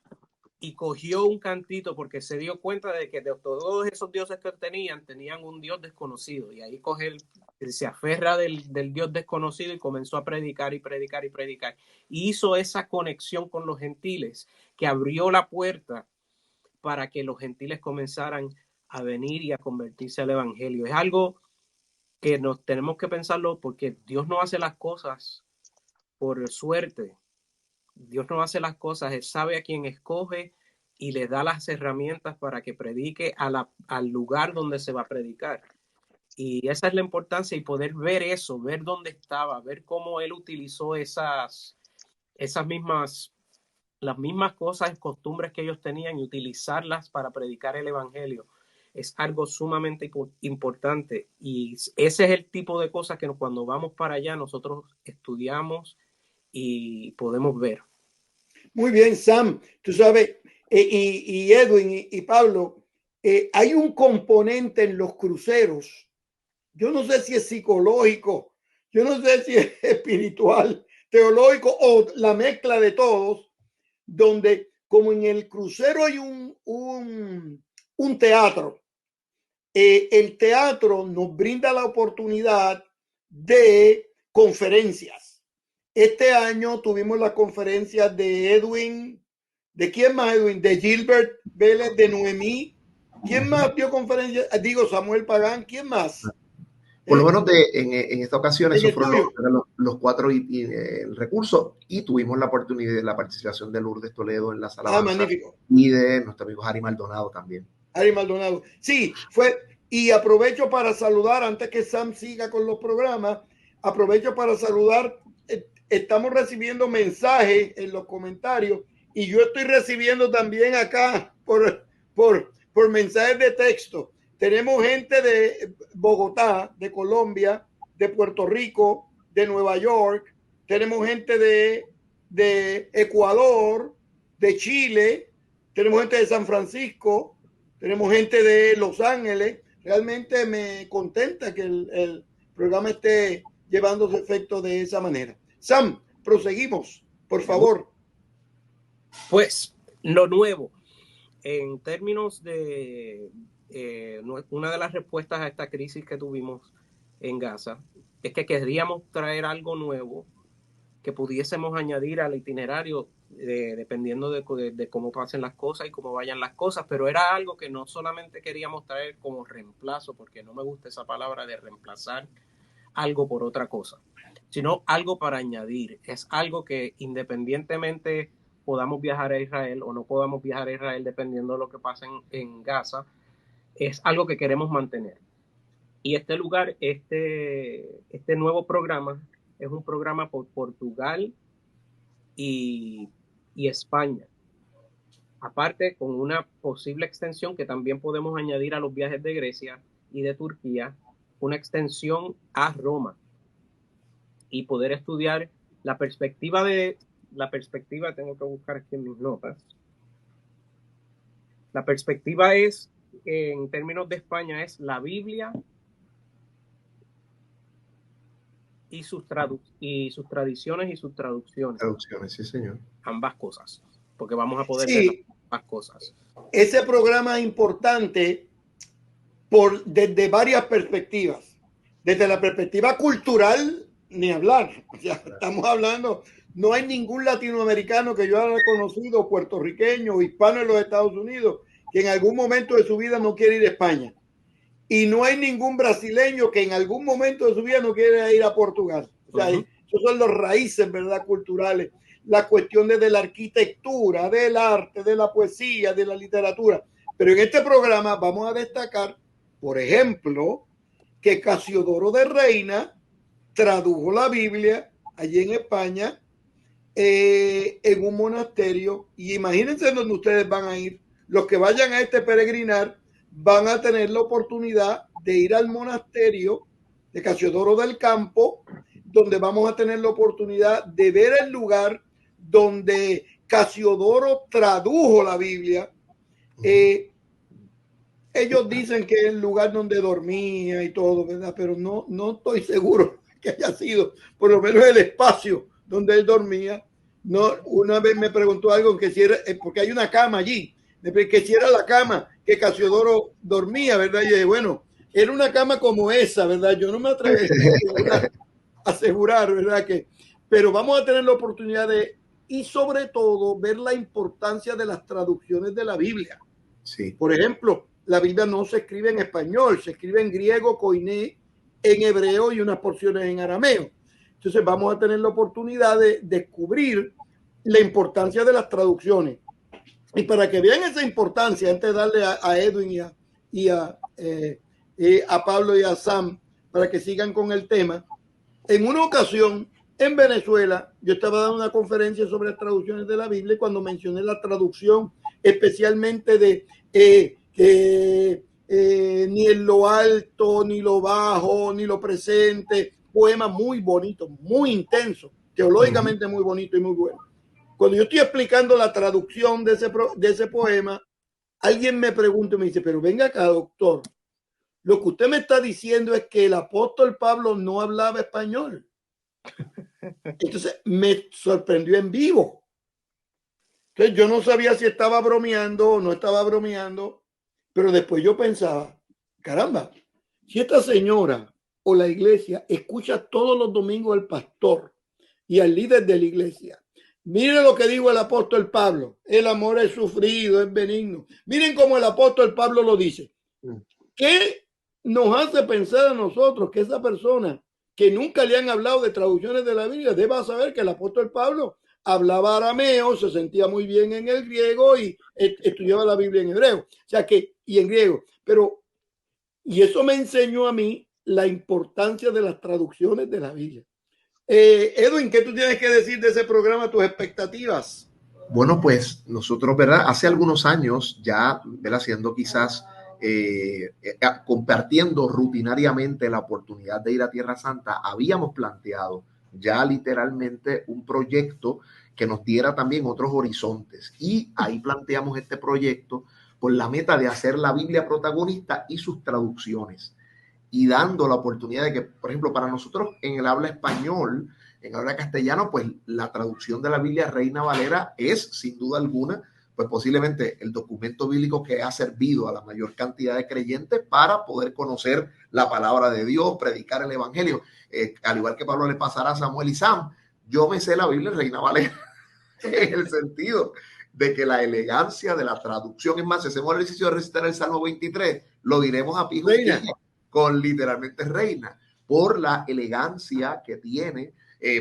[SPEAKER 3] y cogió un cantito porque se dio cuenta de que de todos esos dioses que tenían un dios desconocido, y ahí se aferra del dios desconocido y comenzó a predicar y predicar y predicar, y hizo esa conexión con los gentiles que abrió la puerta para que los gentiles comenzaran a venir y a convertirse al evangelio. Es algo que nos tenemos que pensarlo, porque Dios no hace las cosas por suerte. Dios no hace las cosas, Él sabe a quién escoge y le da las herramientas para que predique al lugar donde se va a predicar. Y esa es la importancia, y poder ver eso, ver dónde estaba, ver cómo Él utilizó las mismas cosas, costumbres que ellos tenían, y utilizarlas para predicar el evangelio. Es algo sumamente importante, y ese es el tipo de cosas que cuando vamos para allá nosotros estudiamos y podemos ver.
[SPEAKER 2] Muy bien, Sam. Tú sabes, y Edwin y Pablo, hay un componente en los cruceros. Yo no sé si es psicológico, yo no sé si es espiritual, teológico o la mezcla de todos, donde como en el crucero hay un teatro, el teatro nos brinda la oportunidad de conferencias. Este año tuvimos la conferencia de Edwin. ¿De quién más, Edwin? De Gilbert Vélez, de Noemí. ¿Quién más dio conferencia? Digo, Samuel Pagán. ¿Quién más?
[SPEAKER 4] Por lo menos en esta ocasión, esos fueron los 4 recursos, y tuvimos la oportunidad de la participación de Lourdes Toledo en la sala
[SPEAKER 2] magnífico.
[SPEAKER 4] Y de nuestro amigo Harry Maldonado también.
[SPEAKER 2] Harry Maldonado. Sí, fue. Y aprovecho para saludar, antes que Sam siga con los programas, aprovecho para saludar. Estamos recibiendo mensajes en los comentarios, y yo estoy recibiendo también acá por mensajes de texto. Tenemos gente de Bogotá, de Colombia, de Puerto Rico, de Nueva York. Tenemos gente de Ecuador, de Chile. Tenemos gente de San Francisco. Tenemos gente de Los Ángeles. Realmente me contenta que el programa esté llevándose efecto de esa manera. Sam, proseguimos, por favor.
[SPEAKER 3] Pues lo nuevo, en términos de una de las respuestas a esta crisis que tuvimos en Gaza, es que queríamos traer algo nuevo que pudiésemos añadir al itinerario, dependiendo de cómo pasen las cosas y cómo vayan las cosas, pero era algo que no solamente queríamos traer como reemplazo, porque no me gusta esa palabra de reemplazar algo por otra cosa, sino algo para añadir. Es algo que, independientemente podamos viajar a Israel o no podamos viajar a Israel, dependiendo de lo que pase en Gaza, es algo que queremos mantener. Y este lugar, este nuevo programa, es un programa por Portugal y España. Aparte, con una posible extensión que también podemos añadir a los viajes de Grecia y de Turquía, una extensión a Roma, y poder estudiar la perspectiva, tengo que buscar aquí en mis notas. La perspectiva es, en términos de España, es la Biblia y sus tradiciones y sus traducciones.
[SPEAKER 4] Traducciones, sí, señor.
[SPEAKER 3] Ambas cosas, porque vamos a poder ver ambas cosas.
[SPEAKER 2] Ese programa es importante desde varias perspectivas. Desde la perspectiva cultural, ni hablar. O sea, estamos hablando, no hay ningún latinoamericano que yo haya conocido, puertorriqueño o hispano en los Estados Unidos, que en algún momento de su vida no quiere ir a España. Y no hay ningún brasileño que en algún momento de su vida no quiere ir a Portugal. O sea, esos son los raíces, ¿verdad?, culturales. La cuestión de la arquitectura, del arte, de la poesía, de la literatura. Pero en este programa vamos a destacar, por ejemplo, que Casiodoro de Reina tradujo la Biblia allí en España, en un monasterio. Y imagínense donde ustedes van a ir. Los que vayan a este peregrinar van a tener la oportunidad de ir al monasterio de Casiodoro del Campo, donde vamos a tener la oportunidad de ver el lugar donde Casiodoro tradujo la Biblia. Ellos dicen que es el lugar donde dormía y todo, ¿verdad? Pero no estoy seguro que haya sido, por lo menos el espacio donde él dormía. No, una vez me preguntó algo que si era, porque hay una cama allí, que si era la cama que Casiodoro dormía, ¿verdad? Y dije, bueno, era una cama como esa, ¿verdad? Yo no me atrevería a asegurar, ¿verdad? Pero vamos a tener la oportunidad de, y sobre todo, ver la importancia de las traducciones de la Biblia.
[SPEAKER 4] Sí.
[SPEAKER 2] Por ejemplo, la Biblia no se escribe en español, se escribe en griego, koiné, en hebreo y unas porciones en arameo. Entonces vamos a tener la oportunidad de descubrir la importancia de las traducciones. Y para que vean esa importancia, antes de darle a Edwin y a Pablo y a Sam para que sigan con el tema, en una ocasión en Venezuela yo estaba dando una conferencia sobre las traducciones de la Biblia y cuando mencioné la traducción especialmente de ni en lo alto, ni lo bajo, ni lo presente, poema muy bonito, muy intenso, teológicamente muy bonito y muy bueno. Cuando yo estoy explicando la traducción de ese poema, alguien me pregunta y me dice, pero venga acá, doctor, lo que usted me está diciendo es que el apóstol Pablo no hablaba español. Entonces me sorprendió en vivo. Entonces yo no sabía si estaba bromeando o no estaba bromeando, pero después yo pensaba, caramba, si esta señora o la iglesia escucha todos los domingos al pastor y al líder de la iglesia, miren lo que dijo el apóstol Pablo, el amor es sufrido, es benigno. Miren cómo el apóstol Pablo lo dice. ¿Qué nos hace pensar a nosotros que esa persona que nunca le han hablado de traducciones de la Biblia deba saber que el apóstol Pablo hablaba arameo, se sentía muy bien en el griego y estudiaba la Biblia en hebreo, o sea que, y en griego, y eso me enseñó a mí la importancia de las traducciones de la Biblia. Edwin, ¿qué tú tienes que decir de ese programa, tus expectativas?
[SPEAKER 4] Bueno, pues nosotros, ¿verdad? Hace algunos años ya, ¿verdad? Haciendo quizás, compartiendo rutinariamente la oportunidad de ir a Tierra Santa, habíamos planteado ya literalmente un proyecto que nos diera también otros horizontes. Y ahí planteamos este proyecto con la meta de hacer la Biblia protagonista y sus traducciones. Y dando la oportunidad de que, por ejemplo, para nosotros en el habla español, en el habla castellano, pues la traducción de la Biblia Reina Valera es, sin duda alguna, pues posiblemente el documento bíblico que ha servido a la mayor cantidad de creyentes para poder conocer la palabra de Dios, predicar el evangelio. Al igual que Pablo le pasará a Samuel y Sam, yo me sé la Biblia Reina Valera en el sentido de que la elegancia de la traducción, es más, si hacemos el ejercicio de recitar el Salmo 23, lo diremos a pijo con literalmente reina, por la elegancia que tiene,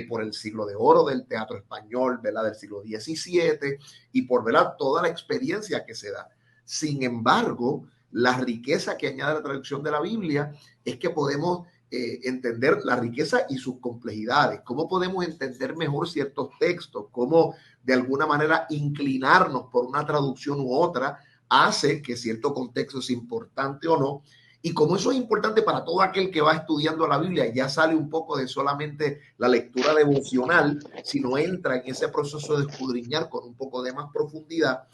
[SPEAKER 4] por el siglo de oro del teatro español, ¿verdad? Del siglo XVII, y por, ¿verdad?, toda la experiencia que se da. Sin embargo, la riqueza que añade la traducción de la Biblia es que podemos entender la riqueza y sus complejidades, cómo podemos entender mejor ciertos textos, cómo de alguna manera inclinarnos por una traducción u otra hace que cierto contexto sea importante o no. Y como eso es importante para todo aquel que va estudiando la Biblia, ya sale un poco de solamente la lectura devocional, sino entra en ese proceso de escudriñar con un poco de más profundidad,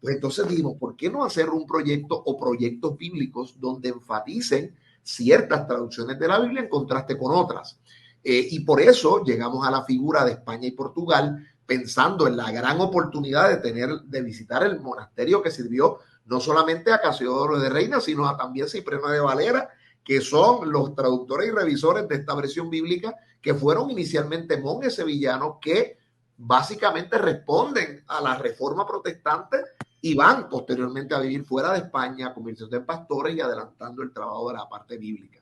[SPEAKER 4] pues entonces dijimos, ¿por qué no hacer un proyecto o proyectos bíblicos donde enfaticen ciertas traducciones de la Biblia en contraste con otras? Y por eso llegamos a la figura de España y Portugal, pensando en la gran oportunidad de visitar el monasterio que sirvió no solamente a Casiodoro de Reina, sino a también Cipriano de Valera, que son los traductores y revisores de esta versión bíblica, que fueron inicialmente monjes sevillanos que básicamente responden a la reforma protestante y van posteriormente a vivir fuera de España, convirtiéndose en pastores y adelantando el trabajo de la parte bíblica.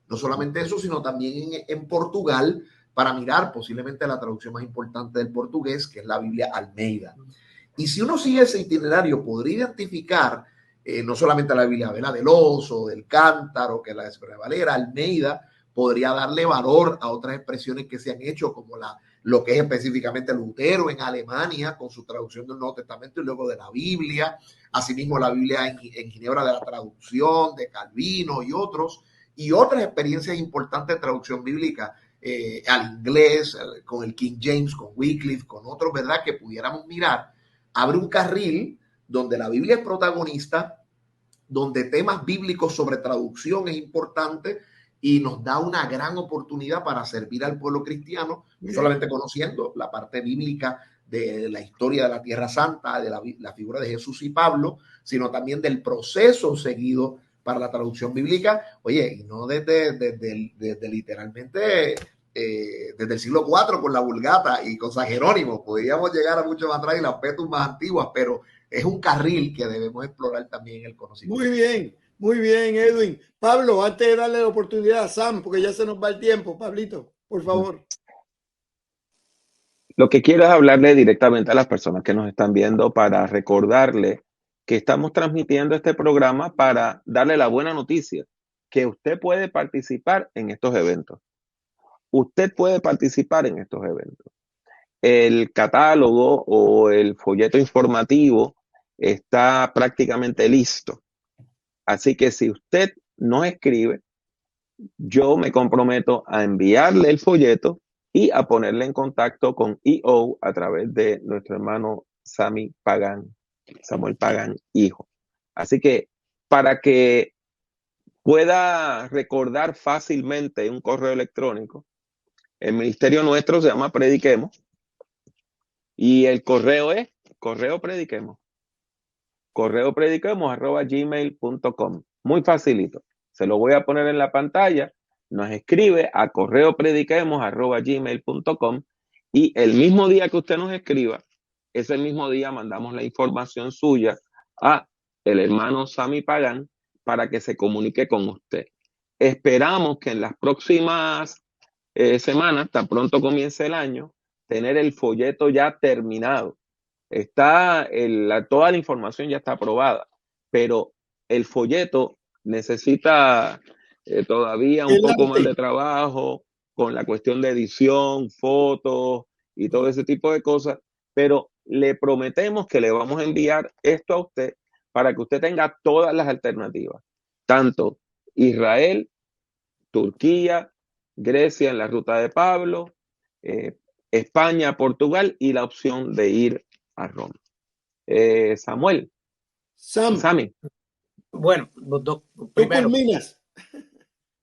[SPEAKER 4] No solamente eso, sino también en Portugal, para mirar posiblemente la traducción más importante del portugués, que es la Biblia Almeida. Y si uno sigue ese itinerario, podría identificar no solamente la Biblia, ¿verdad?, del oso, del cántaro, que es la de Cipriano de Valera, Almeida, podría darle valor a otras expresiones que se han hecho, como lo que es específicamente Lutero en Alemania, con su traducción del Nuevo Testamento y luego de la Biblia, asimismo la Biblia en Ginebra de la traducción de Calvino y otras experiencias importantes de traducción bíblica al inglés, con el King James, con Wycliffe, con otros, ¿verdad? Que pudiéramos mirar, abre un carril donde la Biblia es protagonista, donde temas bíblicos sobre traducción es importante y nos da una gran oportunidad para servir al pueblo cristiano, no solamente conociendo la parte bíblica de la historia de la Tierra Santa, de la figura de Jesús y Pablo, sino también del proceso seguido para la traducción bíblica, oye, y no desde literalmente desde el siglo IV con la Vulgata y con San Jerónimo, podríamos llegar a mucho más atrás y las Petus más antiguas, pero es un carril que debemos explorar también en el conocimiento.
[SPEAKER 2] Muy bien, Edwin. Pablo, antes de darle la oportunidad a Sam, porque ya se nos va el tiempo, Pablito, por favor.
[SPEAKER 1] Lo que quiero es hablarle directamente a las personas que nos están viendo para recordarle que estamos transmitiendo este programa para darle la buena noticia, que usted puede participar en estos eventos. Usted puede participar en estos eventos. El catálogo o el folleto informativo está prácticamente listo. Así que si usted nos escribe, yo me comprometo a enviarle el folleto y a ponerle en contacto con EO a través de nuestro hermano Samuel Pagan, hijo. Así que para que pueda recordar fácilmente un correo electrónico, el ministerio nuestro se llama Prediquemos y el correo es correoprediquemos@gmail.com. Muy facilito. Se lo voy a poner en la pantalla. Nos escribe a correoprediquemos@gmail.com y el mismo día que usted nos escriba, ese mismo día mandamos la información suya a el hermano Sammy Pagan para que se comunique con usted. Esperamos que en las próximas semanas, tan pronto comience el año, tener el folleto ya terminado. Toda la información ya está aprobada, pero el folleto necesita todavía un poco más de trabajo con la cuestión de edición, fotos y todo ese tipo de cosas, pero le prometemos que le vamos a enviar esto a usted para que usted tenga todas las alternativas, tanto Israel, Turquía, Grecia en la ruta de Pablo, España, Portugal y la opción de ir a Roma. Sammy.
[SPEAKER 3] Bueno, los dos. Primero,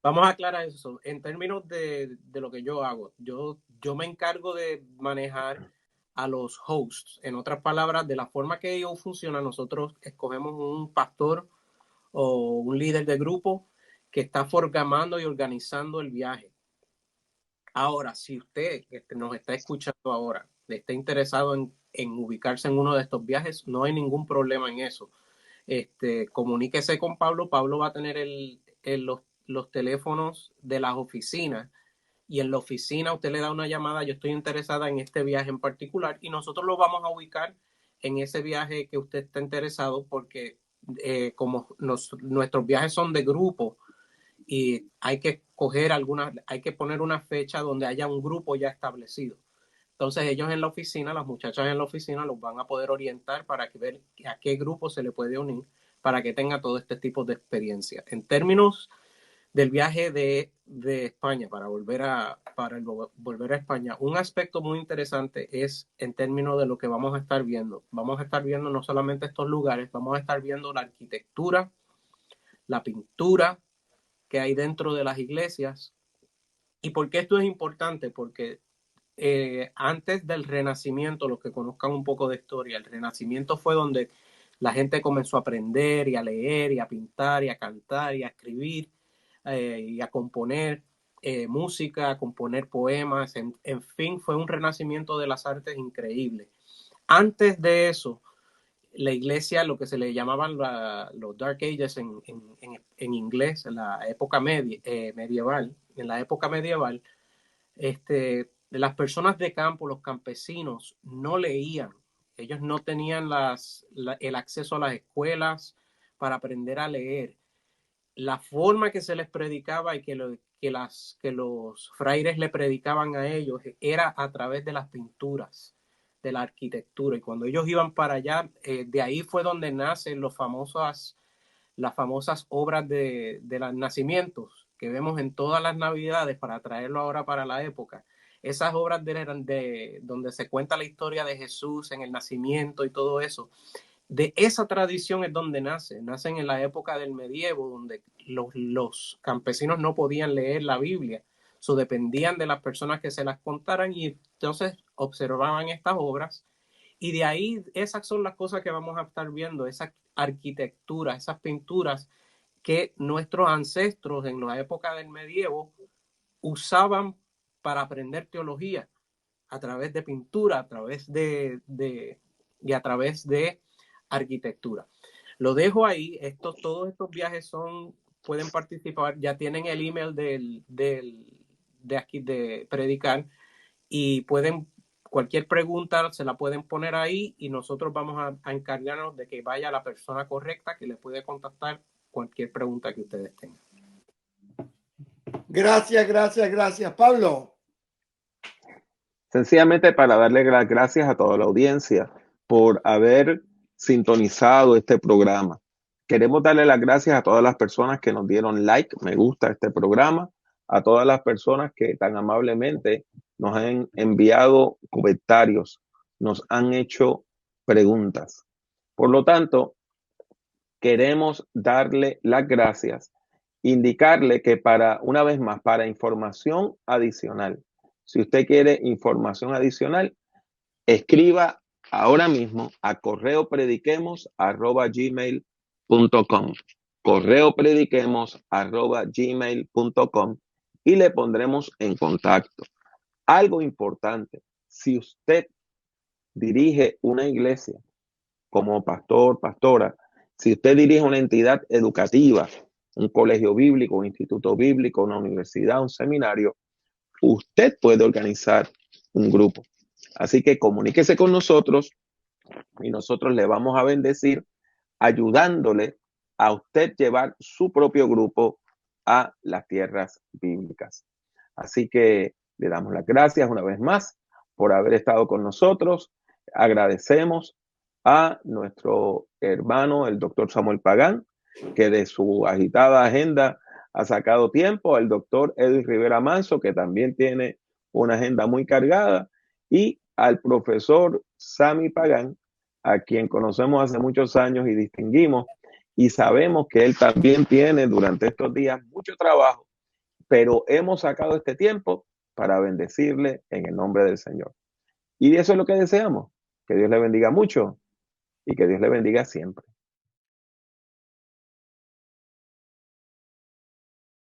[SPEAKER 3] vamos a aclarar eso. En términos de lo que yo hago, yo me encargo de manejar a los hosts. En otras palabras, de la forma que ellos funcionan, nosotros escogemos un pastor o un líder de grupo que está programando y organizando el viaje. Ahora, si usted que nos está escuchando ahora está interesado en ubicarse en uno de estos viajes, no hay ningún problema en eso. Comuníquese con Pablo. Pablo va a tener los teléfonos de las oficinas y en la oficina usted le da una llamada, yo estoy interesada en este viaje en particular y nosotros lo vamos a ubicar en ese viaje que usted está interesado porque como nuestros viajes son de grupo y hay que poner una fecha donde haya un grupo ya establecido. Entonces ellos en la oficina, las muchachas en la oficina los van a poder orientar para ver a qué grupo se le puede unir para que tenga todo este tipo de experiencia. En términos del viaje de España, para volver a España, un aspecto muy interesante es en términos de lo que vamos a estar viendo. Vamos a estar viendo no solamente estos lugares, vamos a estar viendo la arquitectura, la pintura que hay dentro de las iglesias. ¿Y por qué esto es importante? Porque antes del Renacimiento, los que conozcan un poco de historia, el Renacimiento fue donde la gente comenzó a aprender y a leer y a pintar y a cantar y a escribir y a componer música, a componer poemas, en fin, fue un renacimiento de las artes increíble. Antes de eso, la iglesia, lo que se le llamaban los Dark Ages en inglés, en la época medieval, en la época medieval, las personas de campo, los campesinos, no leían. Ellos no tenían el acceso a las escuelas para aprender a leer. La forma que se les predicaba y que que los frailes le predicaban a ellos era a través de las pinturas, de la arquitectura. Y cuando ellos iban para allá, de ahí fue donde nacen las famosas obras de los nacimientos que vemos en todas las navidades, para traerlo ahora para la época. Esas obras de donde se cuenta la historia de Jesús en el nacimiento y todo eso, de esa tradición es donde nacen en la época del medievo, donde los campesinos no podían leer la Biblia, dependían de las personas que se las contaran, y entonces observaban estas obras, y de ahí esas son las cosas que vamos a estar viendo, esa arquitectura, esas pinturas que nuestros ancestros en la época del medievo usaban para aprender teología, a través de pintura, a través de arquitectura. Lo dejo ahí. Todos estos viajes pueden participar, ya tienen el email de aquí de Predicar, y cualquier pregunta se la pueden poner ahí, y nosotros vamos a encargarnos de que vaya la persona correcta que le puede contactar cualquier pregunta que ustedes tengan.
[SPEAKER 2] Gracias. Pablo.
[SPEAKER 1] Sencillamente para darle las gracias a toda la audiencia por haber sintonizado este programa. Queremos darle las gracias a todas las personas que nos dieron like, me gusta este programa, a todas las personas que tan amablemente nos han enviado comentarios, nos han hecho preguntas. Por lo tanto, queremos darle las gracias, indicarle que una vez más, para información adicional, si usted quiere información adicional, escriba ahora mismo a correoprediquemos@gmail.com, correoprediquemos@gmail.com, y le pondremos en contacto. Algo importante, si usted dirige una iglesia como pastor, pastora, si usted dirige una entidad educativa, un colegio bíblico, un instituto bíblico, una universidad, un seminario, usted puede organizar un grupo. Así que comuníquese con nosotros y nosotros le vamos a bendecir, ayudándole a usted llevar su propio grupo a las tierras bíblicas. Así que le damos las gracias una vez más por haber estado con nosotros. Agradecemos a nuestro hermano, el doctor Samuel Pagán, que de su agitada agenda ha sacado tiempo, al doctor Edwin Rivera Manso, que también tiene una agenda muy cargada, y al profesor Sammy Pagán, a quien conocemos hace muchos años y distinguimos, y sabemos que él también tiene durante estos días mucho trabajo, pero hemos sacado este tiempo para bendecirle en el nombre del Señor. Y eso es lo que deseamos, que Dios le bendiga mucho y que Dios le bendiga siempre.